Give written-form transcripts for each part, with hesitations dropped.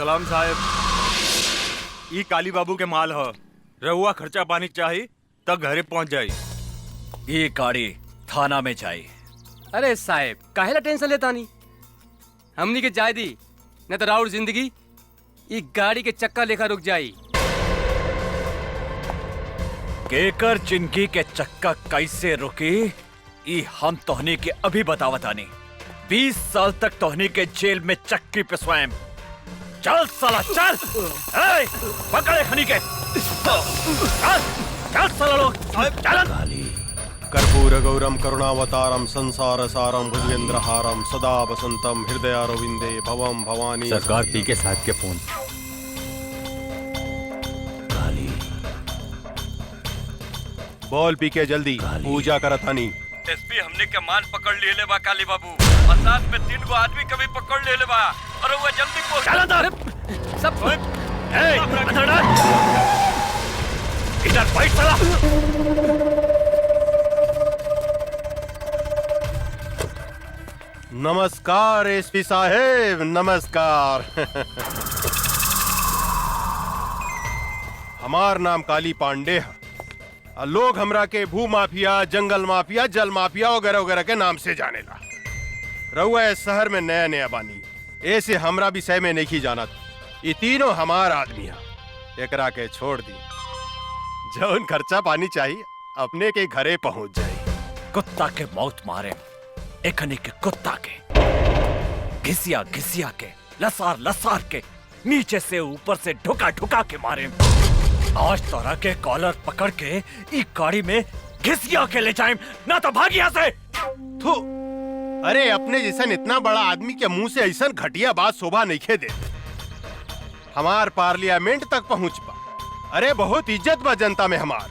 सलाम साहेब, ई काली बाबू के माल ह। रहुआ खर्चा पानी चाही त घरे पहुंच जाई। ये गाड़ी थाना में जाई। अरे साहेब काहेला टेंशन लेता नहीं, हमनी के जाय दी न तो राउर जिंदगी ई गाड़ी के चक्का लेखा रुक जाई। केकर जिंदगी के चक्का कैसे रुकी ई हम तोहनी के अभी बतावतानी। 20 साल तक तोहनी के जेल में चक्की पे स्वयं। चल साला चल, ए, पकड़े खनी के। चल चल साला लोग चल। कर्पूर गौरम करुणावतारम संसार सारम भुजगेंद्रहारम सदा वसंतम हृदयारविंदे भवम भवानी। सरकार पी के साथ के फोन। बोल पी के जल्दी पूजा करतानी। एसपी हमने के मान पकड़ लिए बा काली बाबू, और साथ में 3 गो आदमी कभी पकड़ ले बा। और वो जल्दी पहुंच। चल अंदर सब ए, अंदर डाल। इधर बैठ साला। नमस्कार एसपी साहेब, नमस्कार। हमार नाम काली पांडे है। लोग हमरा के भू माफिया, जंगल माफिया, जल माफिया वगैरह वगैरह के नाम से जानेला। रहुआ इस शहर में नया नया बानी, ऐसे हमरा विषय में नहीं जानत। ये तीनों हमार आदमी है। एकरा के छोड़ दी, जौन खर्चा पानी चाहिए अपने के घरे पहुंच जाए। कुत्ता के मौत मारे, एकनी के कुत्ता के घिसिया घिसिया के, लसार लसार के, नीचे से ऊपर से ढुका ढुका के मारे। आज तोरा के कॉलर पकड़ के ई गाड़ी में घिसिया के ले जाए, ना तो भाग यहाँ से। थू, अरे अपने जैसन इतना बड़ा आदमी के मुंह से ऐसा घटिया बात शोभा नहीं खे दे। हमार पार्लियामेंट तक पहुंच पा। अरे बहुत इज्जत बा जनता में हमार।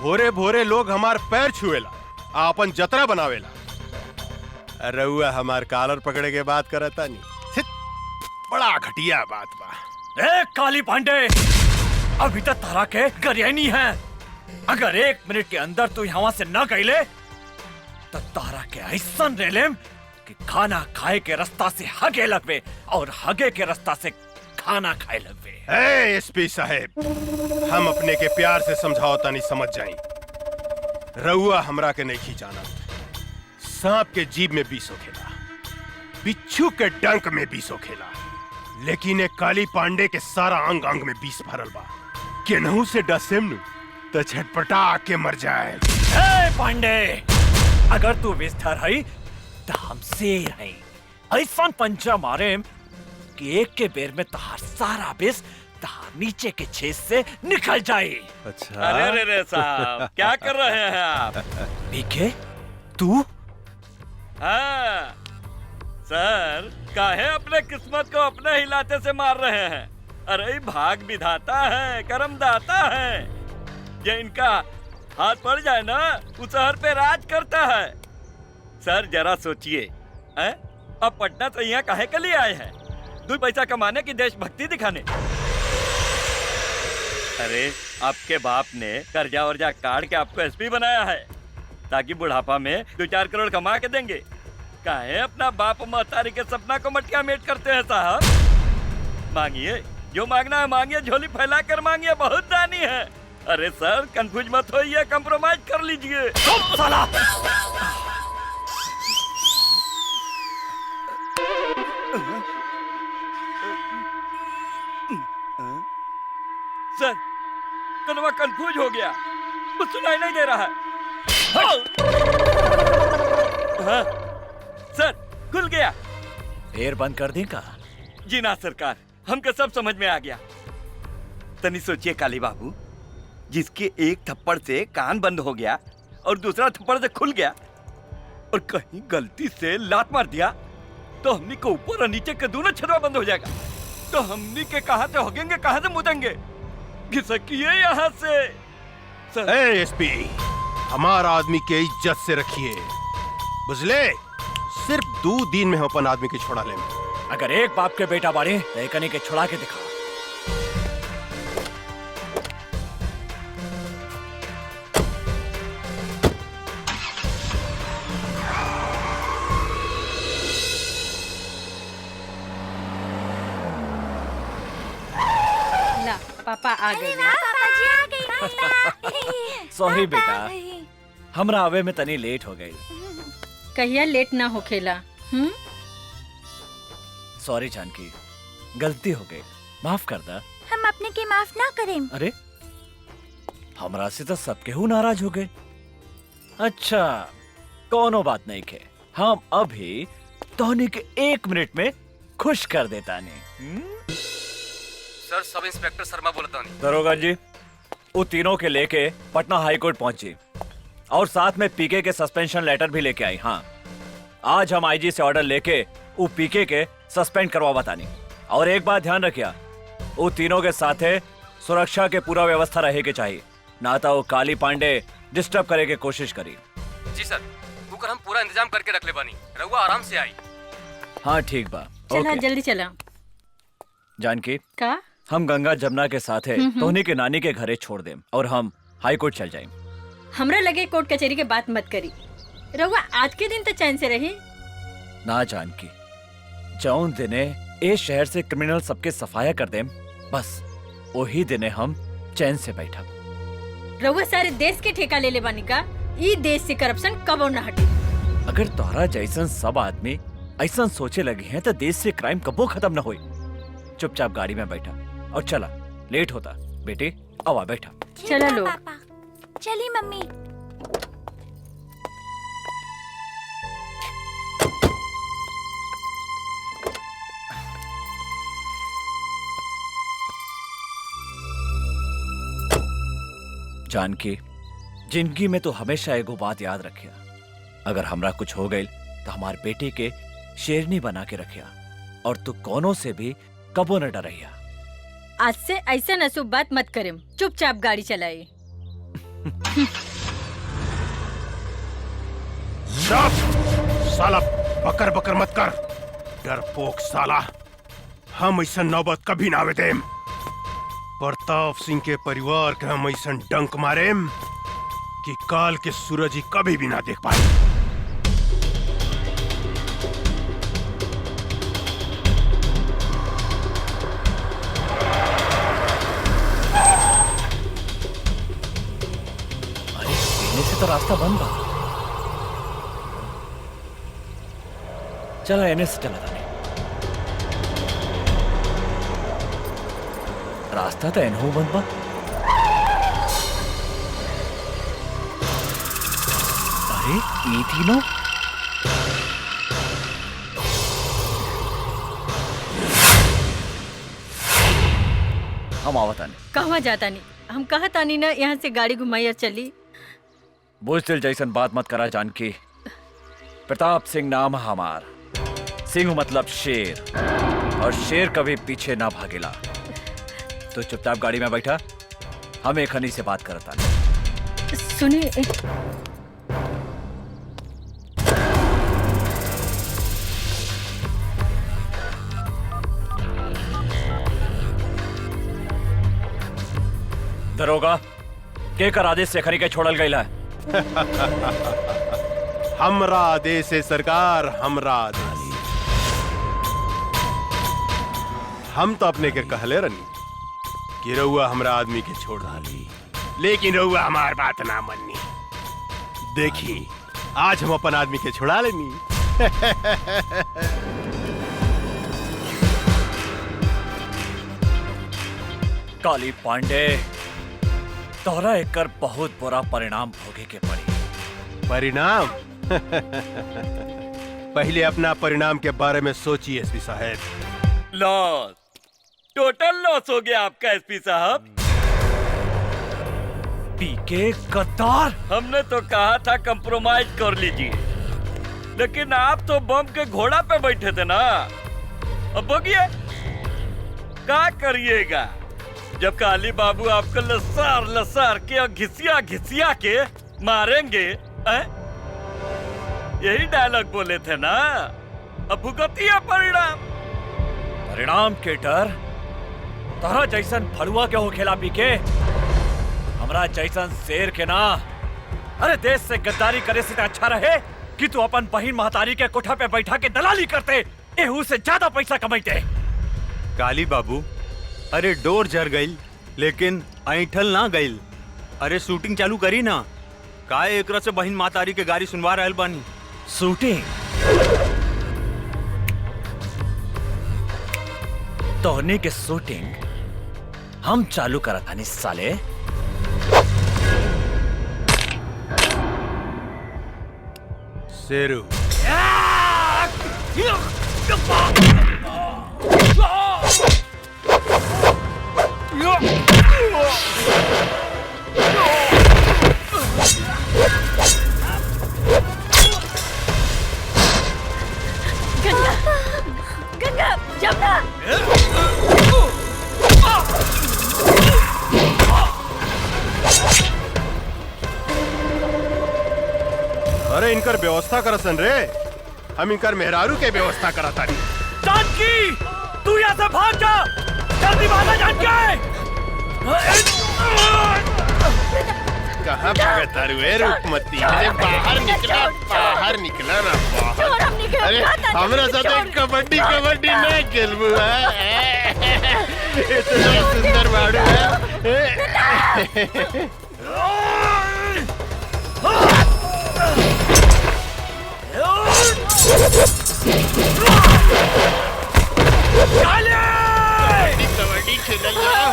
भोरे भोरे लोग हमार पैर छुएला, आपन जतरा बनावेला। रउआ हमार कॉलर पकड़े के बात करता नहीं। छित, बड़ा घटिया बात बा। ए काली पांडे, अभी तक तारा के गरियानी है। अगर 1 मिनट के अंदर तू यहाँ से न गईले तो तारा के ऐसा रेलेम कि खाना खाए के रास्ता से हगे लगवे और हगे के रास्ता से खाना खाए लगवे। ए एसपी साहेब, हम अपने के प्यार से समझावता नहीं समझ जाई। रउआ हमरा के नहीं जाना। सांप के जीभ में विष होखेला, बिच्छू के डंक में विष होखेला, लेकिन एक काली पांडे के सारा अंग अंग में विष भरल बा। केनहू से डसेम नु तो छटपटा के मर जाए। ए पांडे, अगर तू विस्तार है तो हम शेर है। ऐसा पंचा मारे कि एक के बेर में तहार सारा विष तहार नीचे के छेद से निकल जाए। अच्छा, अरे रे साहब, क्या कर रहे हैं आप? पीके तू? हाँ सर, काहे अपने किस्मत को अपने हिलाते से मार रहे हैं? अरे भाग विधाता है, कर्म दाता है। ये इनका हाथ पड़ जाए ना, उस शहर पे राज करता है। सर जरा सोचिए, अब पटना से यहाँ काहे के लिए आए हैं? 2 पैसा कमाने की देशभक्ति दिखाने? अरे आपके बाप ने कर्जा वर्जा काट के आपको एसपी बनाया है ताकि बुढ़ापा में 2-4 करोड़ कमा के देंगे। काहे अपना बाप महतारी के सपना को मटका मेट करते हैं साहब? मांगिए, जो मांगना है मांगिए, झोली फैला कर मांगिए, बहुत दानी है। अरे सर कंफ्यूज मत होइए, कंप्रोमाइज कर लीजिए। साला! सर कनवा कंफ्यूज हो गया, कुछ सुनाई नहीं दे रहा है। हाँ, सर खुल गया। फिर बंद कर दी का? जी ना सरकार, हमको सब समझ में आ गया। तनी सोचिए काली बाबू, जिसके एक थप्पड़ से कान बंद हो गया और दूसरा थप्पड़ से खुल गया, और कहीं गलती से लात मार दिया तो हमनी को ऊपर और नीचे के दोनों छदवा बंद हो जाएगा। तो हमनी के कहां से होगेंगे, कहां से मुदेंगे? घिसकिए यहाँ से। ए एसपी, हमारा आदमी के इज्जत से रखिए, बुझले? सिर्फ 2 दिन में हम अपन आदमी के छोड़ा लेंगे। अगर एक बाप के बेटा बाड़े तो एकनी के छुड़ा के दिखा। पापा आ गए। पापा जी आ गई। सॉरी बेटा, हमरा आवे में तनी लेट हो गई। कहिया लेट ना होखेला। सॉरी जानकी, गलती हो गई, माफ कर दा। हम अपने के माफ ना करें। अरे हमरा से तो सब केहू नाराज हो गए। अच्छा कोनो बात नहीं के, हम अभी तोहनी के 1 मिनट में खुश कर देता नहीं। सर, सब इंस्पेक्टर शर्मा बोलता नहीं। दरोगा जी, वो तीनों के लेके पटना हाई कोर्ट पहुंची और साथ में पीके के सस्पेंशन लेटर भी लेके आई। हाँ, आज हम आईजी से ऑर्डर लेके वो पीके के सस्पेंड करवा बतानी। और एक बात ध्यान रखिया, वो तीनों के साथे सुरक्षा के पूरा व्यवस्था रहे के चाहिए, ना तो वो काली पांडे डिस्टर्ब करे के कोशिश करी। जी सर, बुकर हम पूरा इंतजाम करके रख ले बानी, रहुआ आराम से आई। हाँ ठीक बा। चला ओके। जल्दी चला। जानकी, का हम गंगा जमुना के साथे तोहनी के नानी के घरे छोड़ देम और हम हाई कोर्ट चल जाएं। हमरा लगे कोर्ट कचहरी के बात मत करी। रहुआ आज के दिन तो चैन से रही। ना जानकी, जौन दिने ए शहर से क्रिमिनल सबके सफाया कर देम, बस वही दिने हम चैन से बैठा। रहुआ सारे देश के ठेका ले ले बानी का। ई देश से करप्शन कबो न हटे। अगर तोहरा जैसन सब आदमी ऐसा सोचे लगे हैं तो देश से क्राइम कबो खत्म न होई। चुपचाप गाड़ी में बैठा और चला, लेट होता। बेटी आवा बैठा। चला लो। पापा चली मम्मी। जानकी, जिंदगी में तो हमेशा एगो बात याद रखिया, अगर हमरा कुछ हो गई तो हमार बेटी के शेरनी बना के रखिया और तू कोनो से भी कबो न डरैया। आज से ऐसा नसूब बात मत करें, चुपचाप गाड़ी चलाए। साला बकर बकर मत कर, डरपोक साला। हम ऐसा नौबत कभी ना आवे देम। प्रताप सिंह के परिवार के हम ऐसा डंक मारेम कि काल के सूरज ही कभी भी ना देख पाए। अरे पीने से तो रास्ता बंद बा। चला एने से चला था। रास्ता तो एनहू बंद बा। अरे ये तीनों हम आवत आने। कहवा जाता नहीं, हम कहा तानी ना यहाँ से गाड़ी घुमाई चली। बुजदिल जैसन बात मत करा जानकी। प्रताप सिंह नाम है हमार। सिंह मतलब शेर, और शेर कभी पीछे ना भागेला। तो चुपचाप गाड़ी में बैठा, हम एक हनी से बात करता। सुनिए, दरोगा के कर आदेश से खनी के छोड़ल गई है। हमरा आदेश है सरकार, हमरा आदेश। हम तो अपने के कहले रनी कि रउआ हमरा आदमी के छोड़ डाली, लेकिन रउआ हमार बात ना मन्नी। देखी आज हम अपन आदमी के छुड़ा लेनी। काली पांडे, तोहरा एकर बहुत बुरा परिणाम भोगे के पड़ी। परिणाम? पहले अपना परिणाम के बारे में सोचिए एसपी साहब। लॉस, टोटल लॉस हो गया आपका एसपी साहब। पीके गद्दार। हमने तो कहा था कंप्रोमाइज कर लीजिए, लेकिन आप तो बम के घोड़ा पे बैठे थे ना। अब बोलिए क्या करिएगा जब काली बाबू आपको लसार लसार के और घिसिया घिसिया के मारेंगे। यही डायलॉग बोले थे ना। अब भुगतिए परिणाम। परिणाम के डर तोहरा जैसन फड़ुआ के हो खेला पीके, हमरा जैसन शेर के ना। अरे देश से गद्दारी करे से अच्छा रहे कि तू अपन बहिन महतारी के कोठा पे बैठा के दलाली करते, एहू से ज्यादा पैसा कमाते। काली बाबू, अरे डोर जर गई लेकिन ऐठल ना गईल। अरे शूटिंग चालू करी ना, का एकरा से बहिन मातारी के गाड़ी सुनवा रहल बानी। शूटिंग तोहनी के शूटिंग हम चालू करा था साले। शेरू गंगा गंगा जमुना अरे इनकर व्यवस्था करसन रे, हम इनकर मेहरारू के व्यवस्था करता नहीं। जानकी तू यहाँ से भाग जा, जल्दी भागा जानकी। कहाँ भागत तारू ए रूपमती? अरे बाहर निकला ना बाहर। अरे हमरा साथे कबड्डी नहीं खेलबू है? इतना सुंदर बाड़ू है। कबड्डी खेलल जाओ।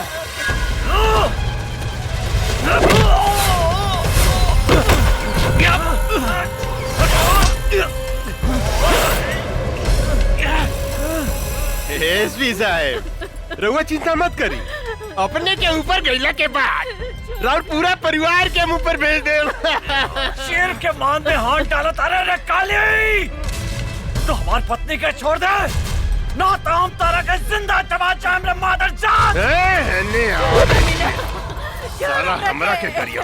एसपी साहब, रउआ चिंता मत करी, अपने के ऊपर गईला के बाद राउर पूरा परिवार के मुंह पर भेज दे। शेर के मान में हाथ डाला तारे रे काली, तो हमारी पत्नी के छोड़ दे ना तो हम तारा के जिंदा तमाचा हमरे मादर जान। साला हमरा के करियो।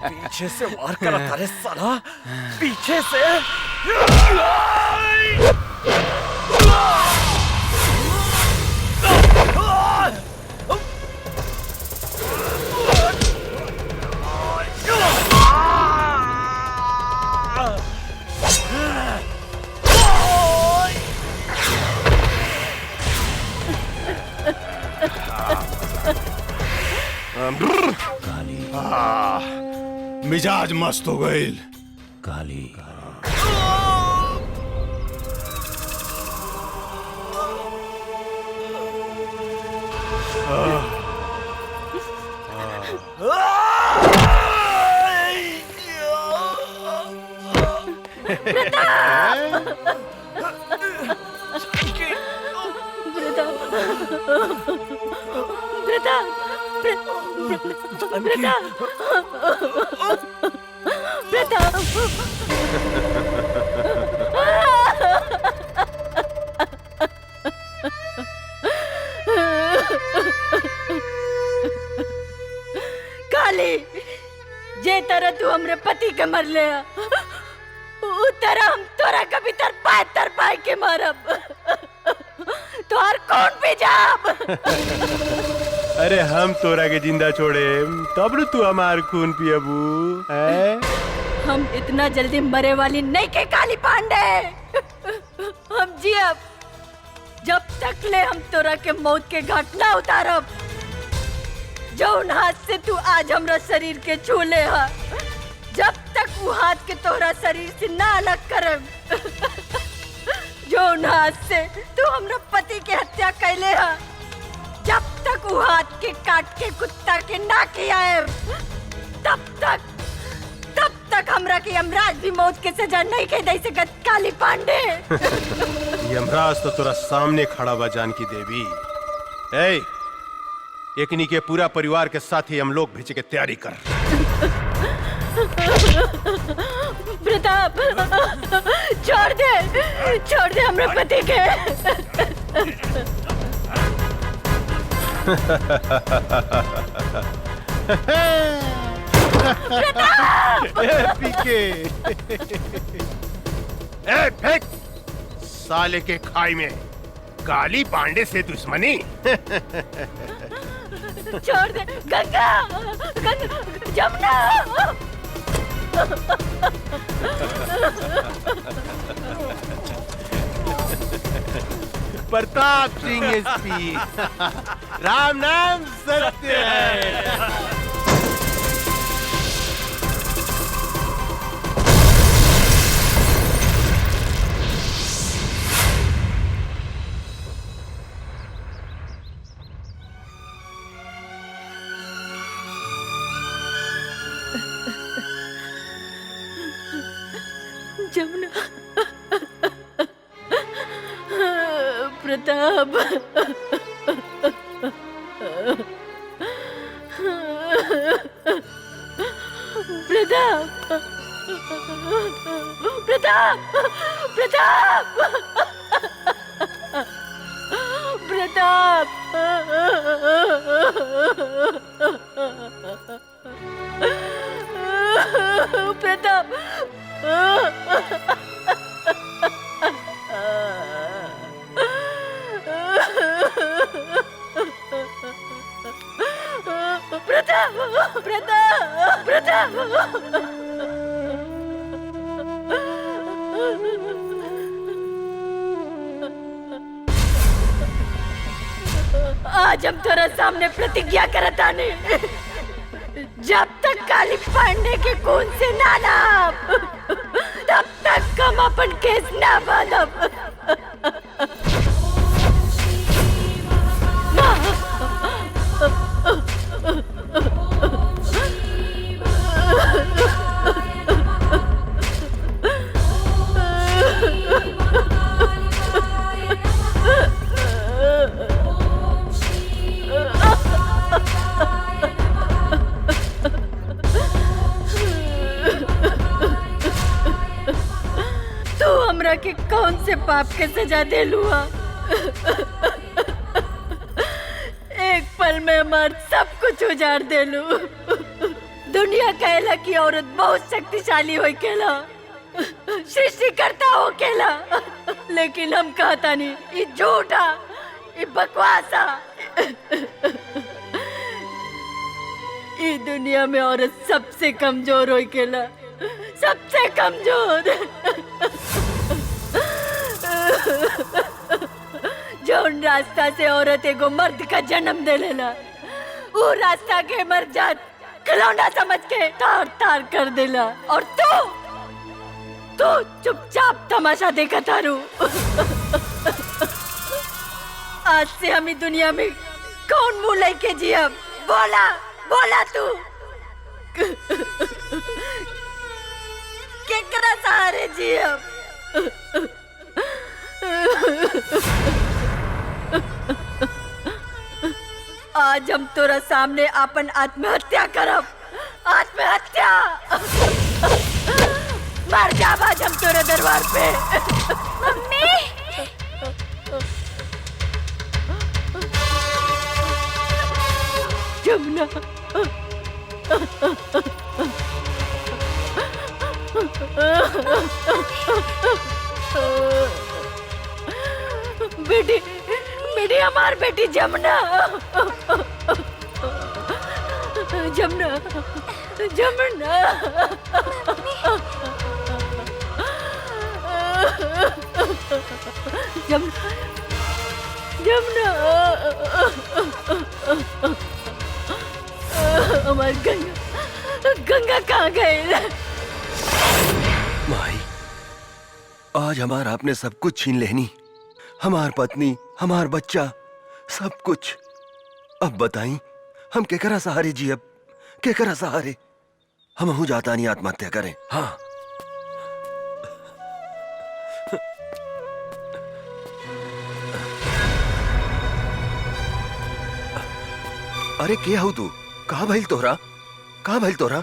पीछे से वार करा तारे साला, पीछे से। मिजाज मस्त हो गई। काली काली, जे तरह तू हमरे पति के मर ले, उ तरह हम तोरा कभी तर पाए के मारब। तोहर कौन भी जाब। अरे हम तोरा के जिंदा छोड़े तब न तू हमार खून पियबू। हम इतना जल्दी मरे वाली नहीं के काली पांडे। हम जियब जब तक ले हम तोरा के मौत के घाट ना उतारब। जौन हाथ से तू आज हमरा शरीर के छूले हा, जब तक वो हाथ के तोहरा शरीर से ना अलग करब, जौन हाथ से तू हमरा पति के हत्या कैले हा, जब तक वो हाथ के काट के कुत्ता के ना खियाए, तब तक हमरा के यमराज भी मौत के सजा नहीं के दे सकत काली पांडे। यमराज तो तोरा सामने खड़ा बा जानकी देवी। ए, एकनी के पूरा परिवार के साथ ही हम लोग भेजे के तैयारी कर। प्रताप, छोड़ दे हमरे पति के। पीके ए फेंक साले के खाई में काली पांडे से दुश्मनी। छोड़ दे गंगा, जमुना। प्रताप सिंह एसपी, राम नाम सत्य है। जमुना, प्रताप, प्रताप। आज हम तेरा सामने प्रतिज्ञा करता नहीं, जब तक काली पांडे के खून से ना नाप, तब तक हम अपन केस ना बांधब। हमरा के कौन से पाप के सजा दे लुआ? एक पल में हमार सब कुछ उजाड़ दे लू। दुनिया कहला कि औरत बहुत शक्तिशाली हो केला, सृष्टिकर्ता हो केला, लेकिन हम कहता नहीं, ये झूठा, ये बकवासा। ये दुनिया में औरत सबसे कमजोर हो केला, सबसे कमजोर। जौन रास्ता से औरत एगो मर्द का जन्म दे लेला, वो रास्ता के मर जात खिलौना समझ के तार तार कर देला, और तू चुपचाप तमाशा देखा तारू। आज से हम दुनिया में कौन मुंह लेके जिया? बोला तू। केकरा सहारे जिया? आज हम तोरा सामने अपन आत्महत्या करब। आत्महत्या मर जाब आज हम तोरे दरबार पे। मम्मी जमुना, बेटी हमार बेटी जमुना, जमुना, जमुना। जमुना, हमार गंगा गंगा कहाँ गए? माई, आज हमार आपने सब कुछ छीन लेनी, हमार पत्नी, हमार बच्चा, सब कुछ। अब बताई हम केकरा सहारे जी, अब केकरा सहारे? हम हूं जाता नहीं आत्महत्या करें। हाँ, अरे के हूँ तू? कहा भइल तोहरा? कहा भइल तोहरा?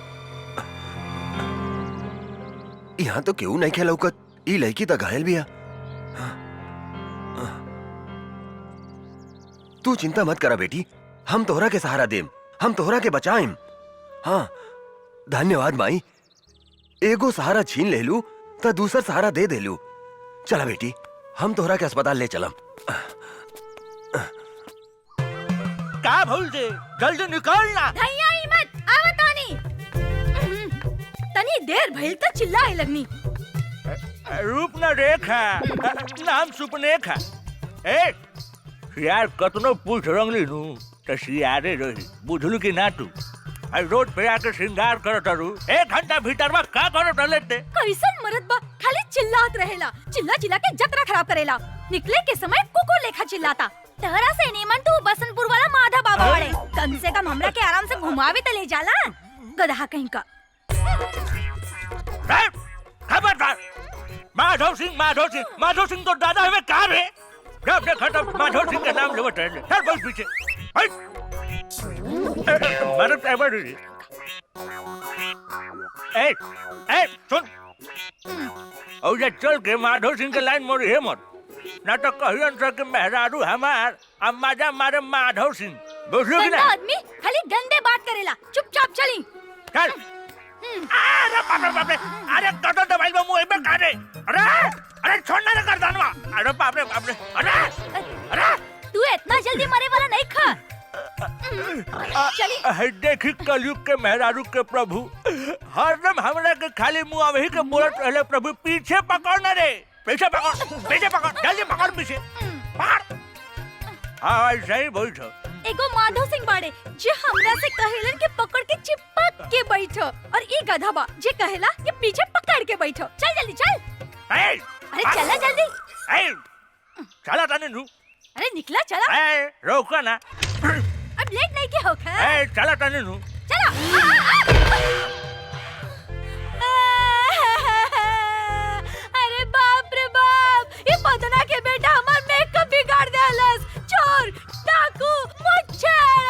यहाँ तो केहू नहीं खेलौकत। ई लड़की तो घायल बिया। तू चिंता मत करा बेटी, हम तोहरा के सहारा देम, हम तोहरा के बचाएम। हाँ, धन्यवाद माई। एगो सहारा छीन ले लू तो दूसर सहारा दे दे लू। चला बेटी, हम तोहरा के अस्पताल ले चलम। का भूल जे, जल्दी निकल ना। धैया ही मत, आवा तानी। तनी देर भइल त चिल्लाए लगनी। रूप न रेखा, नाम सुपनेखा। ए, यार कतनो पूछ रंगली नु त सियारे रही, बुझलू कि ना तू? रोड पे आके श्रृंगार करत रू, 1 घंटा भीतर में का करत रहते? कैसन मरद बा, खाली चिल्लात रहेला, चिल्ला चिल्ला के जतरा खराब करेला। निकले के समय कुकुर लेखा चिल्लाता। तहरा से नीमन तू बसंतपुर वाला माधा बाबा वाले, कम से कम हमरा के आराम से घुमावे त ले जाला। गधा कहीं का। खबरदार! माधव सिंह तो दादा हमें कहा है? जब देखा तब माधव सिंह का नाम लेवट है। चल बस पीछे। मरद एवर ए सुन, और ये चल के माधव सिंह के लाइन मोड़ी है मत, ना तो कहियन सर के मेहरारू हमार अम्माजा मारे माधव सिंह। बुझलो कि गंदा ना? आदमी खाली गंदे बात करेला, चुपचाप चली। चल। अरे बाप रे, अरे कटो दवाई में मुंह में काटे। अरे छोड़ना रे गर्दनवा। अरे बाप रे, अरे तू इतना जल्दी मरे वाला नहीं खा। चली। देखी कलयुग के मेहरारू के प्रभु, हरदम हमरा के खाली मुंह वही के बोलत रहले प्रभु। पीछे पकड़ ना रे, पीछे पकड़, जल्दी पकड़ पीछे। पकड़। हाँ सही बोल छो। एगो माधव सिंह बाड़े जे हमरा से कहेलन के पकड़ के चिपक के बैठो, और ई गधा बा जे कहेला कि पीछे पकड़ के बैठो। चल जल्दी चल। अरे चला जल्दी। चला ताने नु। अरे निकला चला। रोका ना। अब लेट नहीं के होखा। चला ताने नु। चला। अरे बाप रे बाप, ये पदना के बेटा हमार मेकअप बिगाड़ देलस। चोर, डाकू, मुच्छर।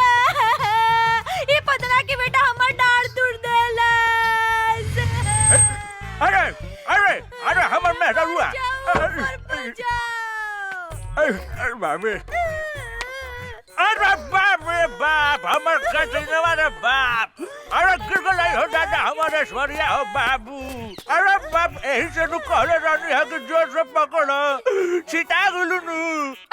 ये पदना के बेटा हमार डाढ़ तोड़ देलस। अरे हमर मेहरारू आ। बचाओ। बाबे, अरे बाप रे बाप, हमर कचनवा रे बाप। अरे गिर गई हो दादा हमारे स्वरिया हो बाबू। अरे बाप, यही से नु कहले रहनी है कि जोर से पकड़ो, सीता गुलू नु।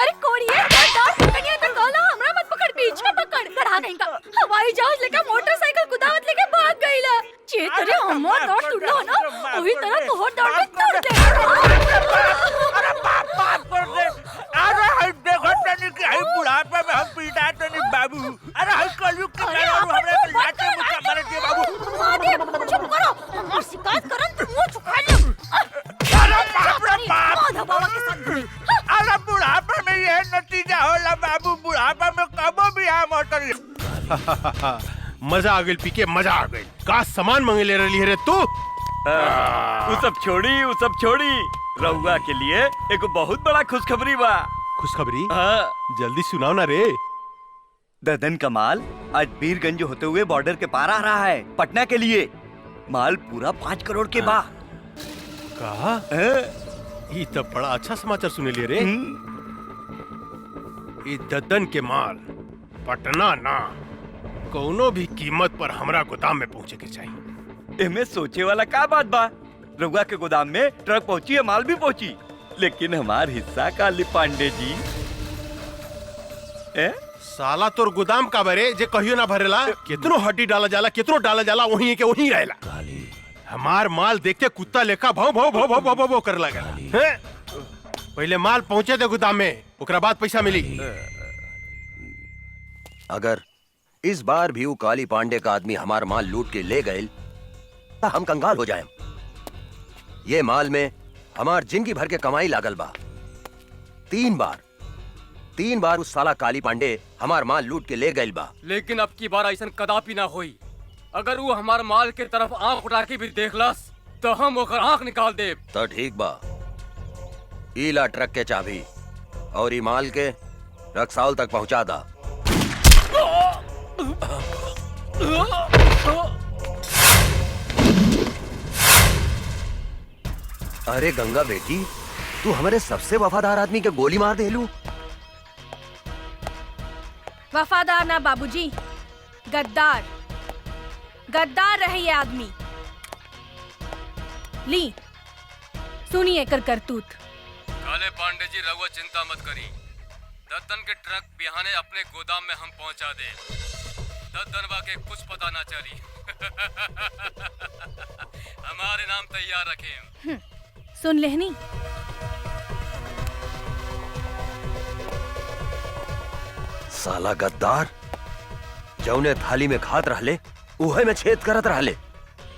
अरे कोड़िए, डांस पकड़िए तो कहलो हमरा मत पकड़, पीछे पकड़। गधा कहीं का, हवाई जहाज लेके मोटरसाइकिल कुदावत लेके भाग गईला। जे तेरे हमर डांस टूटलो ना, वही तरह तोहर डांस टूट दे। अरे बाप कर दे। अरे हाय देखो तनी कि हाय बुढ़ापे में हम पीटा तनी बाबू। अरे हाय कलयुग के मेहरारू हमरे के लाते मुका मारे दे बाबू। मादे चुप करो, हमर शिकायत करन तो मुंह छुपा ले। अरे बाप रे बाप, माधा बाबा के साथ घुरी। अरे बुढ़ापे में ये नतीजा होला बाबू। बुढ़ापे में कबो भी आ मोटर। मजा आ गई, पी के मजा आ गई। का सामान मंगे ले रही है रे तू? वो सब छोड़ी रउआ के लिए एक बहुत बड़ा खुशखबरी बा। खुशखबरी? हाँ। जल्दी सुनाओ ना रे। ददन का माल आज बीरगंज होते हुए बॉर्डर के पार आ रहा है पटना के लिए। माल पूरा 5 करोड़ के बा। कहा? ये तो बड़ा अच्छा समाचार सुने लिए रे। ये ददन के माल पटना ना, कोनो भी कीमत पर हमरा गोदाम में पहुंचे के चाहिए। इनमें सोचे वाला का बात बा। रउआ के गोदाम में ट्रक पहुंची है, माल भी पहुंची, लेकिन हमार हिस्सा काली पांडे जी। साला तोर गोदाम का बरे जे कहियो ना भरेला। कितनो हड्डी डाला जाला, कितनो डाला जाला, वहीं के वहीं रहेला। हमार माल देख के कुत्ता लेखा भौ भौ भौ भौ भौ भौ कर लगा। पहले माल पहुंचे दे गोदाम में, ओकरा बाद पैसा मिली। अगर इस बार भी वो काली पांडे का आदमी हमार माल लूट के ले गए तो हम कंगाल हो जाएं। ये माल में हमार जिंदगी भर के कमाई लागल बा। 3 बार उस साला काली पांडे हमार माल लूट के ले गए बा। लेकिन अब की बार ऐसा कदापि ना होई। अगर वो हमार माल के तरफ आंख उठा के भी देखलस तो हम ओकर आंख निकाल देब। तो ठीक बा, ईला ट्रक के चाबी और ई माल के रक्सौल तक पहुंचा दा। अरे गंगा बेटी, तू हमारे सबसे वफादार आदमी के गोली मार देलू। वफादार ना बाबूजी, गद्दार गद्दार रहे ये आदमी। ली सुनिए कर करतूत। काले पांडे जी रघुआ चिंता मत करी। दद्दन के ट्रक बिहाने अपने गोदाम में हम पहुंचा दे। दद्दनवा के कुछ पता ना चली। हमारे नाम तैयार रखें। सुन लेहनी। साला गद्दार, जौने थाली में खात रहले उहे में छेद करत रहले।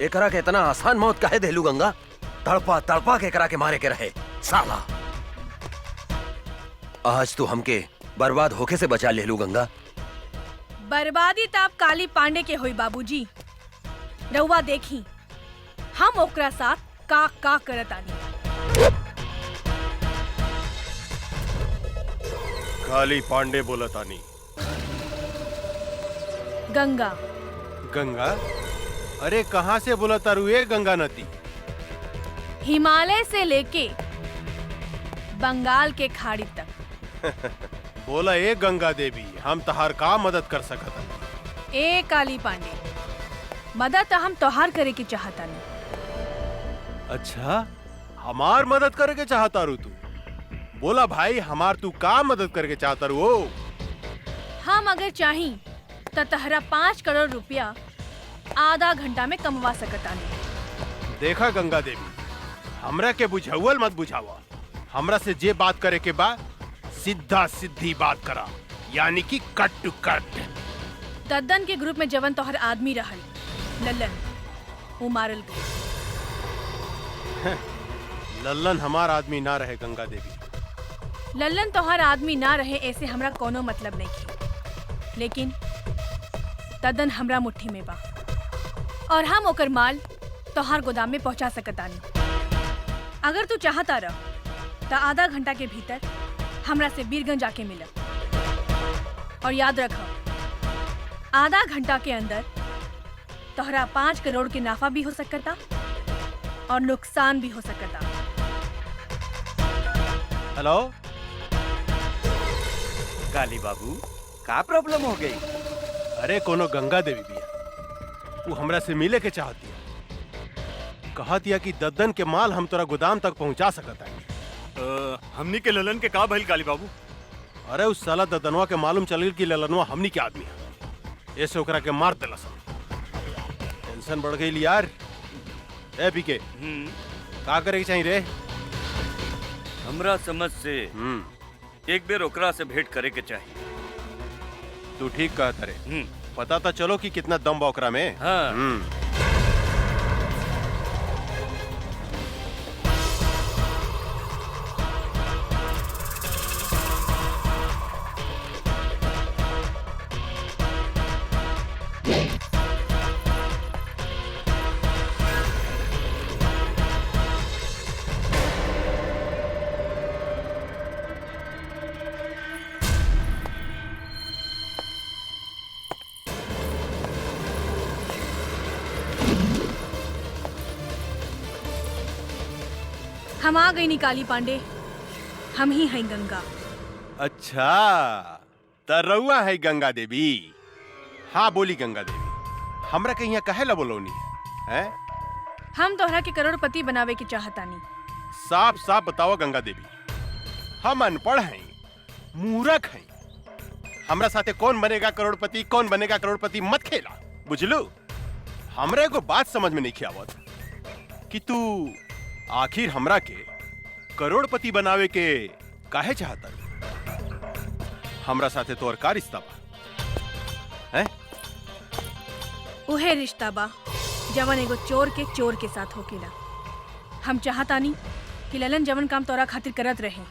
एकरा के इतना आसान मौत काहे देलू गंगा? तड़पा तड़पा के एकरा के मारे के रहे साला। आज तू हमके बर्बाद होके से बचा लेलू गंगा। बर्बादी ताप काली पांडे के होई बाबूजी। रउआ देखी हम ओकरा साथ का करत आनी। काली पांडे बोलतानी। गंगा गंगा? अरे कहाँ से बोलता रुए गंगा नदी? हिमालय से लेके बंगाल के खाड़ी तक। बोला ए गंगा देवी, हम तहार का मदद कर सकत? ए काली पांडे, मदद हम तोहार करे की चाहता नहीं। अच्छा, हमार मदद करे के चाहता रू तू? बोला भाई, हमार तू का मदद करके चाहता रू? ओ हम अगर चाही तो तहरा 5 करोड़ रुपया आधा घंटा में कमवा सकता नहीं। देखा गंगा देवी, हमरा के बुझावल मत बुझावा। हमरा से जे बात करे के बा सीधा सीधी बात करा, यानी कि कट टू कट। दद्दन के ग्रुप में जवन तोहर आदमी रहल लल्लन, वो मारल गए। लल्लन हमार आदमी ना रहे गंगा देवी। लल्लन तोहर आदमी ना रहे ऐसे हमरा कोनो मतलब नहीं थी, लेकिन दद्दन हमरा मुट्ठी में बा और हम ओकर माल तोहार गोदाम में पहुंचा सकतानी। अगर तू चाहता रह तो आधा घंटा के भीतर हमरा से बीरगंज जाके मिल। और याद रख, आधा घंटा के अंदर तोहरा 5 करोड़ के नाफा भी हो सकता और नुकसान भी हो सकता। हेलो काली बाबू, का प्रॉब्लम हो गई? अरे कोनो गंगा देवी भी वो हमरा से मिले के चाहती है। कहा दिया कि दद्दन के माल हम तोरा गोदाम तक पहुंचा सकता है। हमनी के ललन के का भइल काली बाबू? अरे उस साला दद्दनवा के मालूम चल कि ललनवा हमनी के आदमी है, ऐसे ओकरा के मार देला सब। टेंशन बढ़ गई यार। ए पीके, का करे के चाहिए रे? हमरा समझ से एक बेर ओकरा से भेंट करे के चाहिए। तू ठीक कहत रे। पता तो चलो कि कितना दम बा ओकरा में। हाँ। हम आ गई नी काली पांडे, हम ही हैं गंगा। अच्छा, तरौआ है गंगा देवी। हाँ बोली गंगा देवी, हमरा के यहाँ कहे ला बोलौनी है? हम तोहरा के करोड़पति बनावे के चाहतानी। साफ साफ बताओ गंगा देवी, हम अनपढ़ हैं, मूर्ख हैं। हमरा साथे कौन बनेगा करोड़पति, कौन बनेगा करोड़पति मत खेला, बुझलू? हमरे को बात समझ में नहीं आवत कि तू आखिर हमरा के करोड़पति बनावे के काहे चाहता? हमरा साथे तोर का रिश्ता बा? हैं? उहे रिश्ता बा जवन एगो चोर के चोर के साथ होकेला। हम चाहतानी कि ललन जवन काम तोरा खातिर करत रहे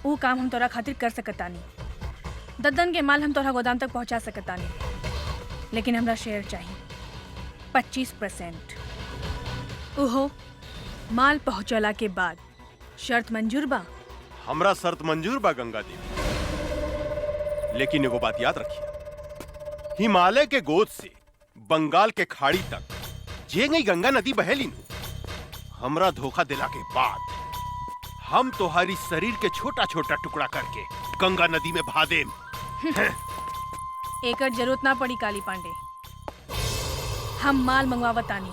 वो काम हम तोरा खातिर कर सकतानी। दद्दन के माल हम तोरा गोदाम तक पहुंचा सकतानी, लेकिन हमरा शेयर चाहिए 25%। उहो माल पहुंचला के बाद। शर्त मंजूर बा? हमरा शर्त मंजूर बा गंगा देवी, लेकिन एगो बात याद रखिए, हिमालय के गोद से बंगाल के खाड़ी तक जे गई गंगा नदी बहेली नु, हमरा धोखा दिला के बाद हम तुम्हारी शरीर के छोटा छोटा टुकड़ा करके गंगा नदी में बहा देम। एकर जरूरत ना पड़ी काली पांडे, हम माल मंगवावतानी।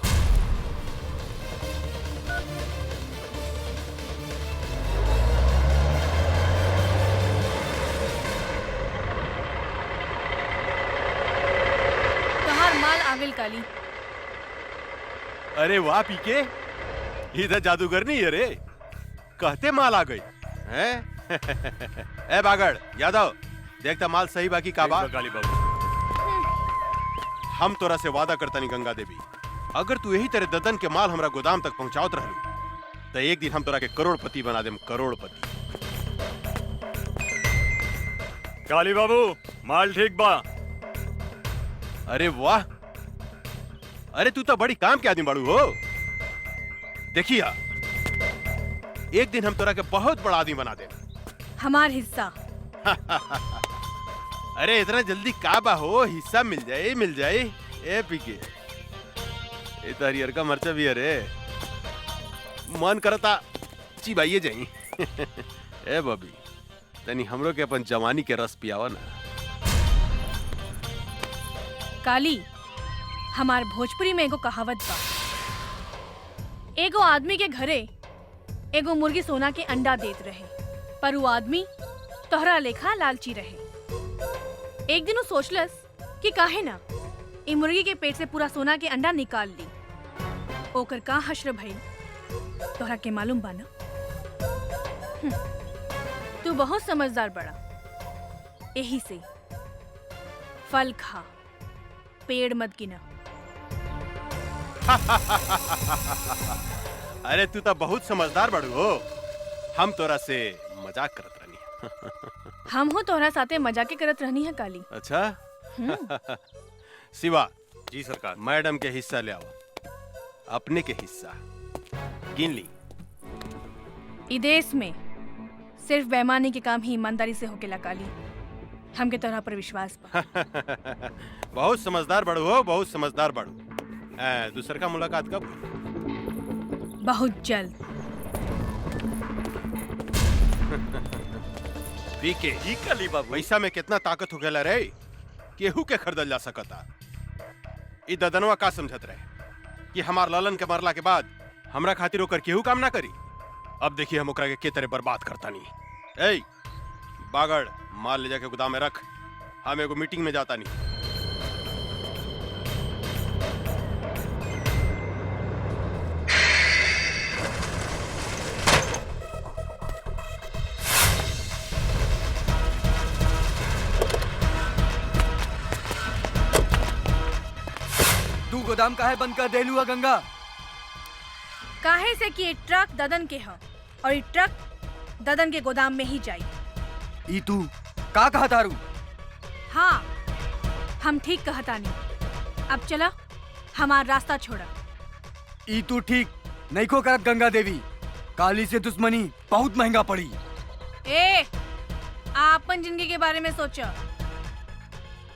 तोहार माल आविल काली। अरे वाह पीके, इधर जादूगर नहीं है रे, कहते माल आ गई हैं? ए बागड़ यादव, देखता माल सही बाकी का बात। हम तोरा से वादा करता नहीं गंगा देवी, अगर तू यही तरह ददन के माल हमरा गोदाम तक पहुंचावत रहलू तो एक दिन हम तोरा के करोड़पति बना देम, करोड़पति। काली बाबू माल ठीक बा। अरे वाह, अरे तू तो बड़ी काम के आदमी बाड़ू हो। देखिया, एक दिन हम तोरा के बहुत बड़ा आदमी बना दे। हमार हिस्सा। अरे इतना जल्दी का बा हो, हिस्सा मिल जाए मिल जाए। ए पीके, ए तो हरियर का मर्चा भी है रे, मन करता चिबाइए जाई। ए बबी, तनी हमरो के अपन जवानी के रस पियावा ना। काली, हमार भोजपुरी में एगो कहावत बा, एगो आदमी के घरे एगो मुर्गी सोना के अंडा देत रहे, पर वो आदमी तोहरा लेखा लालची रहे। एक दिन वो सोचलस कि काहे ना ई मुर्गी के पेट से पूरा सोना के अंडा निकाल ली। ओकर का हश्र भइल तोहरा के मालूम बा ना? तू बहुत समझदार बड़ा, यही से फल खा, पेड़ मत गिना। अरे तू तो बहुत समझदार बड़ू हो, हम तोरा से मजाक करत रहनी। हम हो तोहरा साथे मजाके करत रहनी है काली। अच्छा। शिवा जी सरकार। मैडम के हिस्सा ले आओ, अपने के हिस्सा गिन ली। ई देश में सिर्फ बेईमानी के काम ही ईमानदारी से होकेला काली, हमके तोहरा पर विश्वास बा। बहुत समझदार बड़ू हो, बहुत समझदार बड़ू। दूसर का मुलाकात कब? बहुत जल्द। पीके जी काली बाबू। पैसा में कितना ताकत हो गया रे, केहू के खरीदल जा सकता। ई ददनवा का समझत रहे कि हमार ललन के मरला के बाद हमरा खातिर ओकर केहू काम ना करी। अब देखिए हम ओकरा के तरह बर्बाद करता नहीं। ए बागड़, माल ले जाके गोदाम में रख, हम एगो मीटिंग में जाता नहीं। तू गोदाम काहे बंद कर देलू है गंगा? काहे से कि ये ट्रक ददन के है और ये ट्रक ददन के गोदाम में ही जाई। ई तू का कहा तारू? हाँ, हम ठीक कहता नहीं। अब चला, हमारा रास्ता छोड़ा। ई तू ठीक नहीं को करत गंगा देवी, काली से दुश्मनी बहुत महंगा पड़ी। ए, आपन जिंदगी के बारे में सोचो,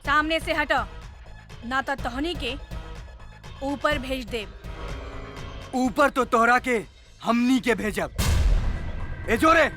सामने से हटो, ना तो तोहनी के ऊपर भेज दे। ऊपर तो तोहरा के हमनी के भेजब। ए जोरे,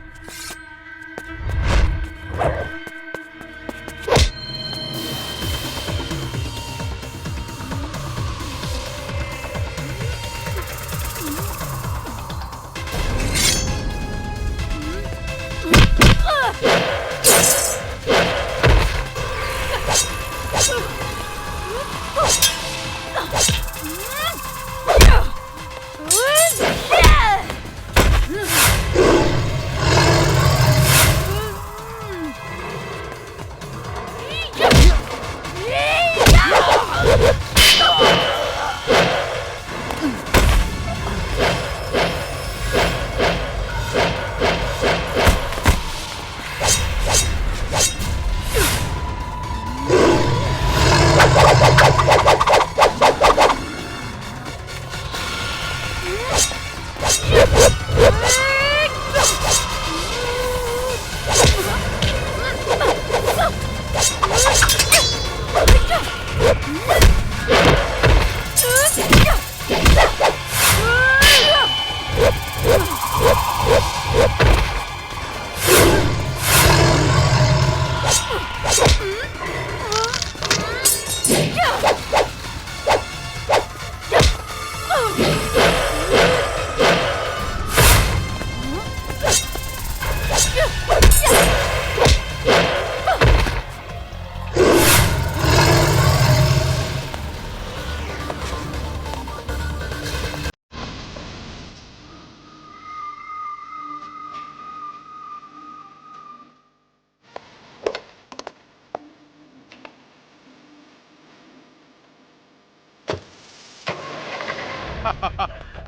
Yeah!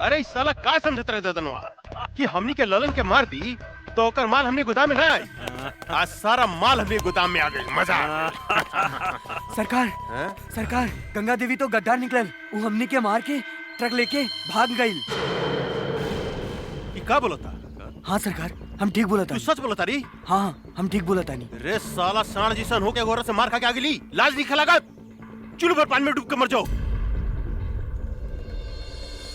अरे इस साला का समझत रहे ददनवा कि हमनी के ललन के मार दी तो ओकर माल हमने गोदाम में ना आई। आज सारा माल हमने गोदाम में आ गई। मजा सरकार सरकार गंगा देवी तो गद्दार निकलल, वो हमनी के मार के ट्रक लेके भाग गई। ये का बोलता? हाँ सरकार, हम ठीक बोला था। तू सच बोलता री? हाँ हम ठीक बोला था। नहीं रे साला सांड जिसन होके गोरा से मार खा के आ गई। लाज नहीं खलागा? चुल्लू पर पानी में डूब के मर जाओ।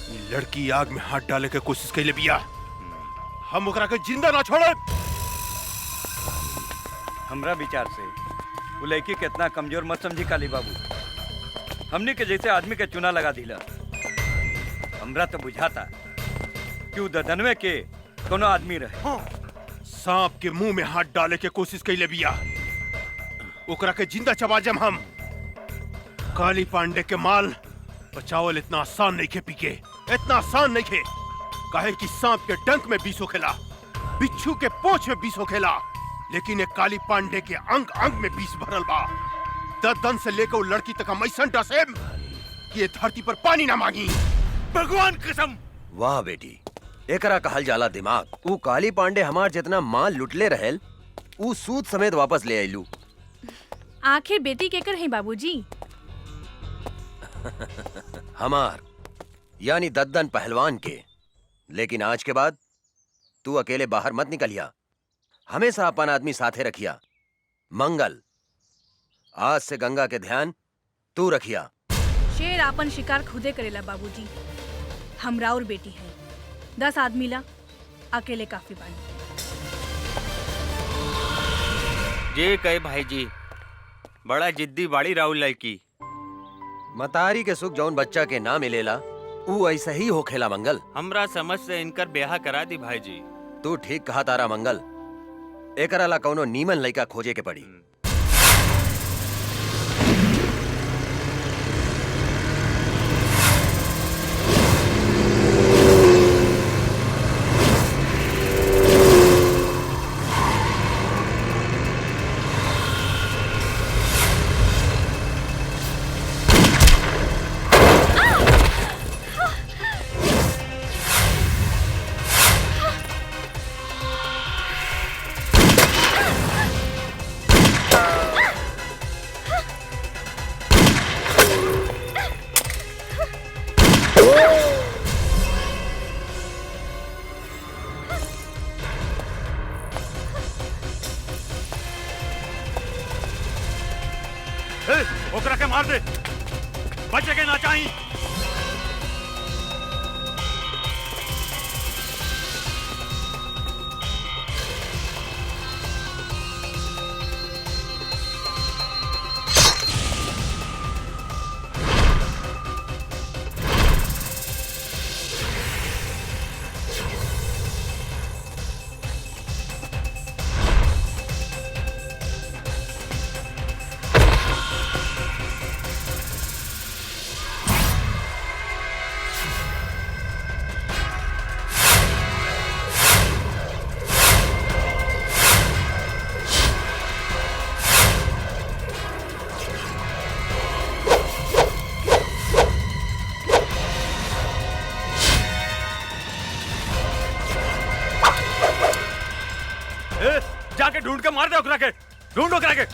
ये लड़की आग में हाथ डाले के कोशिश कैले बिया, हम ओकरा के जिंदा ना छोड़े। हमरा विचार से वो लड़की कितना कमजोर मत समझी काली बाबू। हमने के जैसे आदमी के चुना लगा दिला। हमरा तो बुझाता कि वो ददनवे के कोनो आदमी रहे। सांप के मुंह में हाथ डाले के कोशिश कैले बिया, ओकरा के जिंदा चबा जम हम। काली पांडे के माल बचावल इतना आसान नहीं खे पीके, इतना आसान नहीं खे। काहे कि सांप के डंक में विष होखेला, बिच्छू के पोंछ में विष होखेला, लेकिन एक काली पांडे के अंग अंग में विष भरल बा। ददन से लेकर वो लड़की तक हम ऐसा डसेम कि ये धरती पर पानी ना मांगी। भगवान कसम। वाह बेटी, एकरा कहल जाला दिमाग। ऊ काली पांडे हमार जितना माल लुटले रहेल, ऊ सूद समेत वापस ले आइलू। आखिर बेटी केकर है बाबूजी? हमार यानी दद्दन पहलवान के। लेकिन आज के बाद तू अकेले बाहर मत निकलिया, हमेशा अपन आदमी साथे रखिया। मंगल, आज से गंगा के ध्यान तू रखिया। शेर आपन शिकार खुदे करेला बाबूजी। हमरा और बेटी है, 10 आदमी ला अकेले काफी बानी। जे कहे भाई जी, बड़ा जिद्दी बाड़ी राहुल लड़की। मतारी के सुख जौन बच्चा के ना मिलेला, ऊ ऐसा ही होखेला मंगल। हमरा समझ से इनकर ब्याह करा दी भाई जी। तू ठीक कहा तारा मंगल, एकरा ला कौनो नीमन लइका खोजे के पड़ी। ओकरा के मार दे, बचे के ना चाहिए। जाके ढूंढ के मार दे ओकरा के, ढूंढ ओकरा के।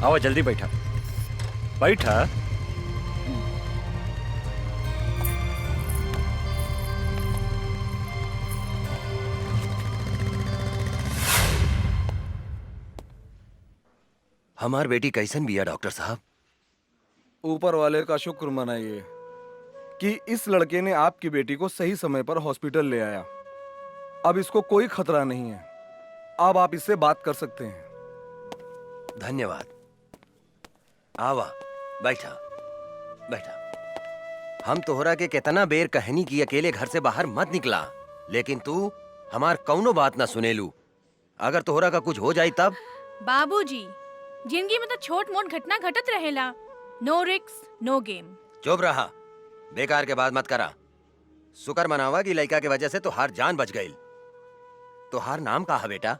आओ जल्दी बैठा बैठा। हमार बेटी कैसन बिया डॉक्टर साहब? ऊपर वाले का शुक्र मनाइए कि इस लड़के ने आपकी बेटी को सही समय पर हॉस्पिटल ले आया। अब इसको कोई खतरा नहीं है। अब आप इससे बात कर सकते हैं। धन्यवाद। आवा बैठा बैठा। हम तोहरा के कितना बेर कहनी कि अकेले घर से बाहर मत निकला, लेकिन तू हमार कौनो बात ना सुनेलू। अगर तोहरा का कुछ हो जाई तब? बाबूजी, जिंदगी में तो छोट मोट घटना घटत रहेला। नो रिस्क नो गेम। चुप रहा, बेकार के बात मत करा। शुक्र मनावा कि लड़का के वजह से तोहार जान बच गई। तोहार नाम का है बेटा?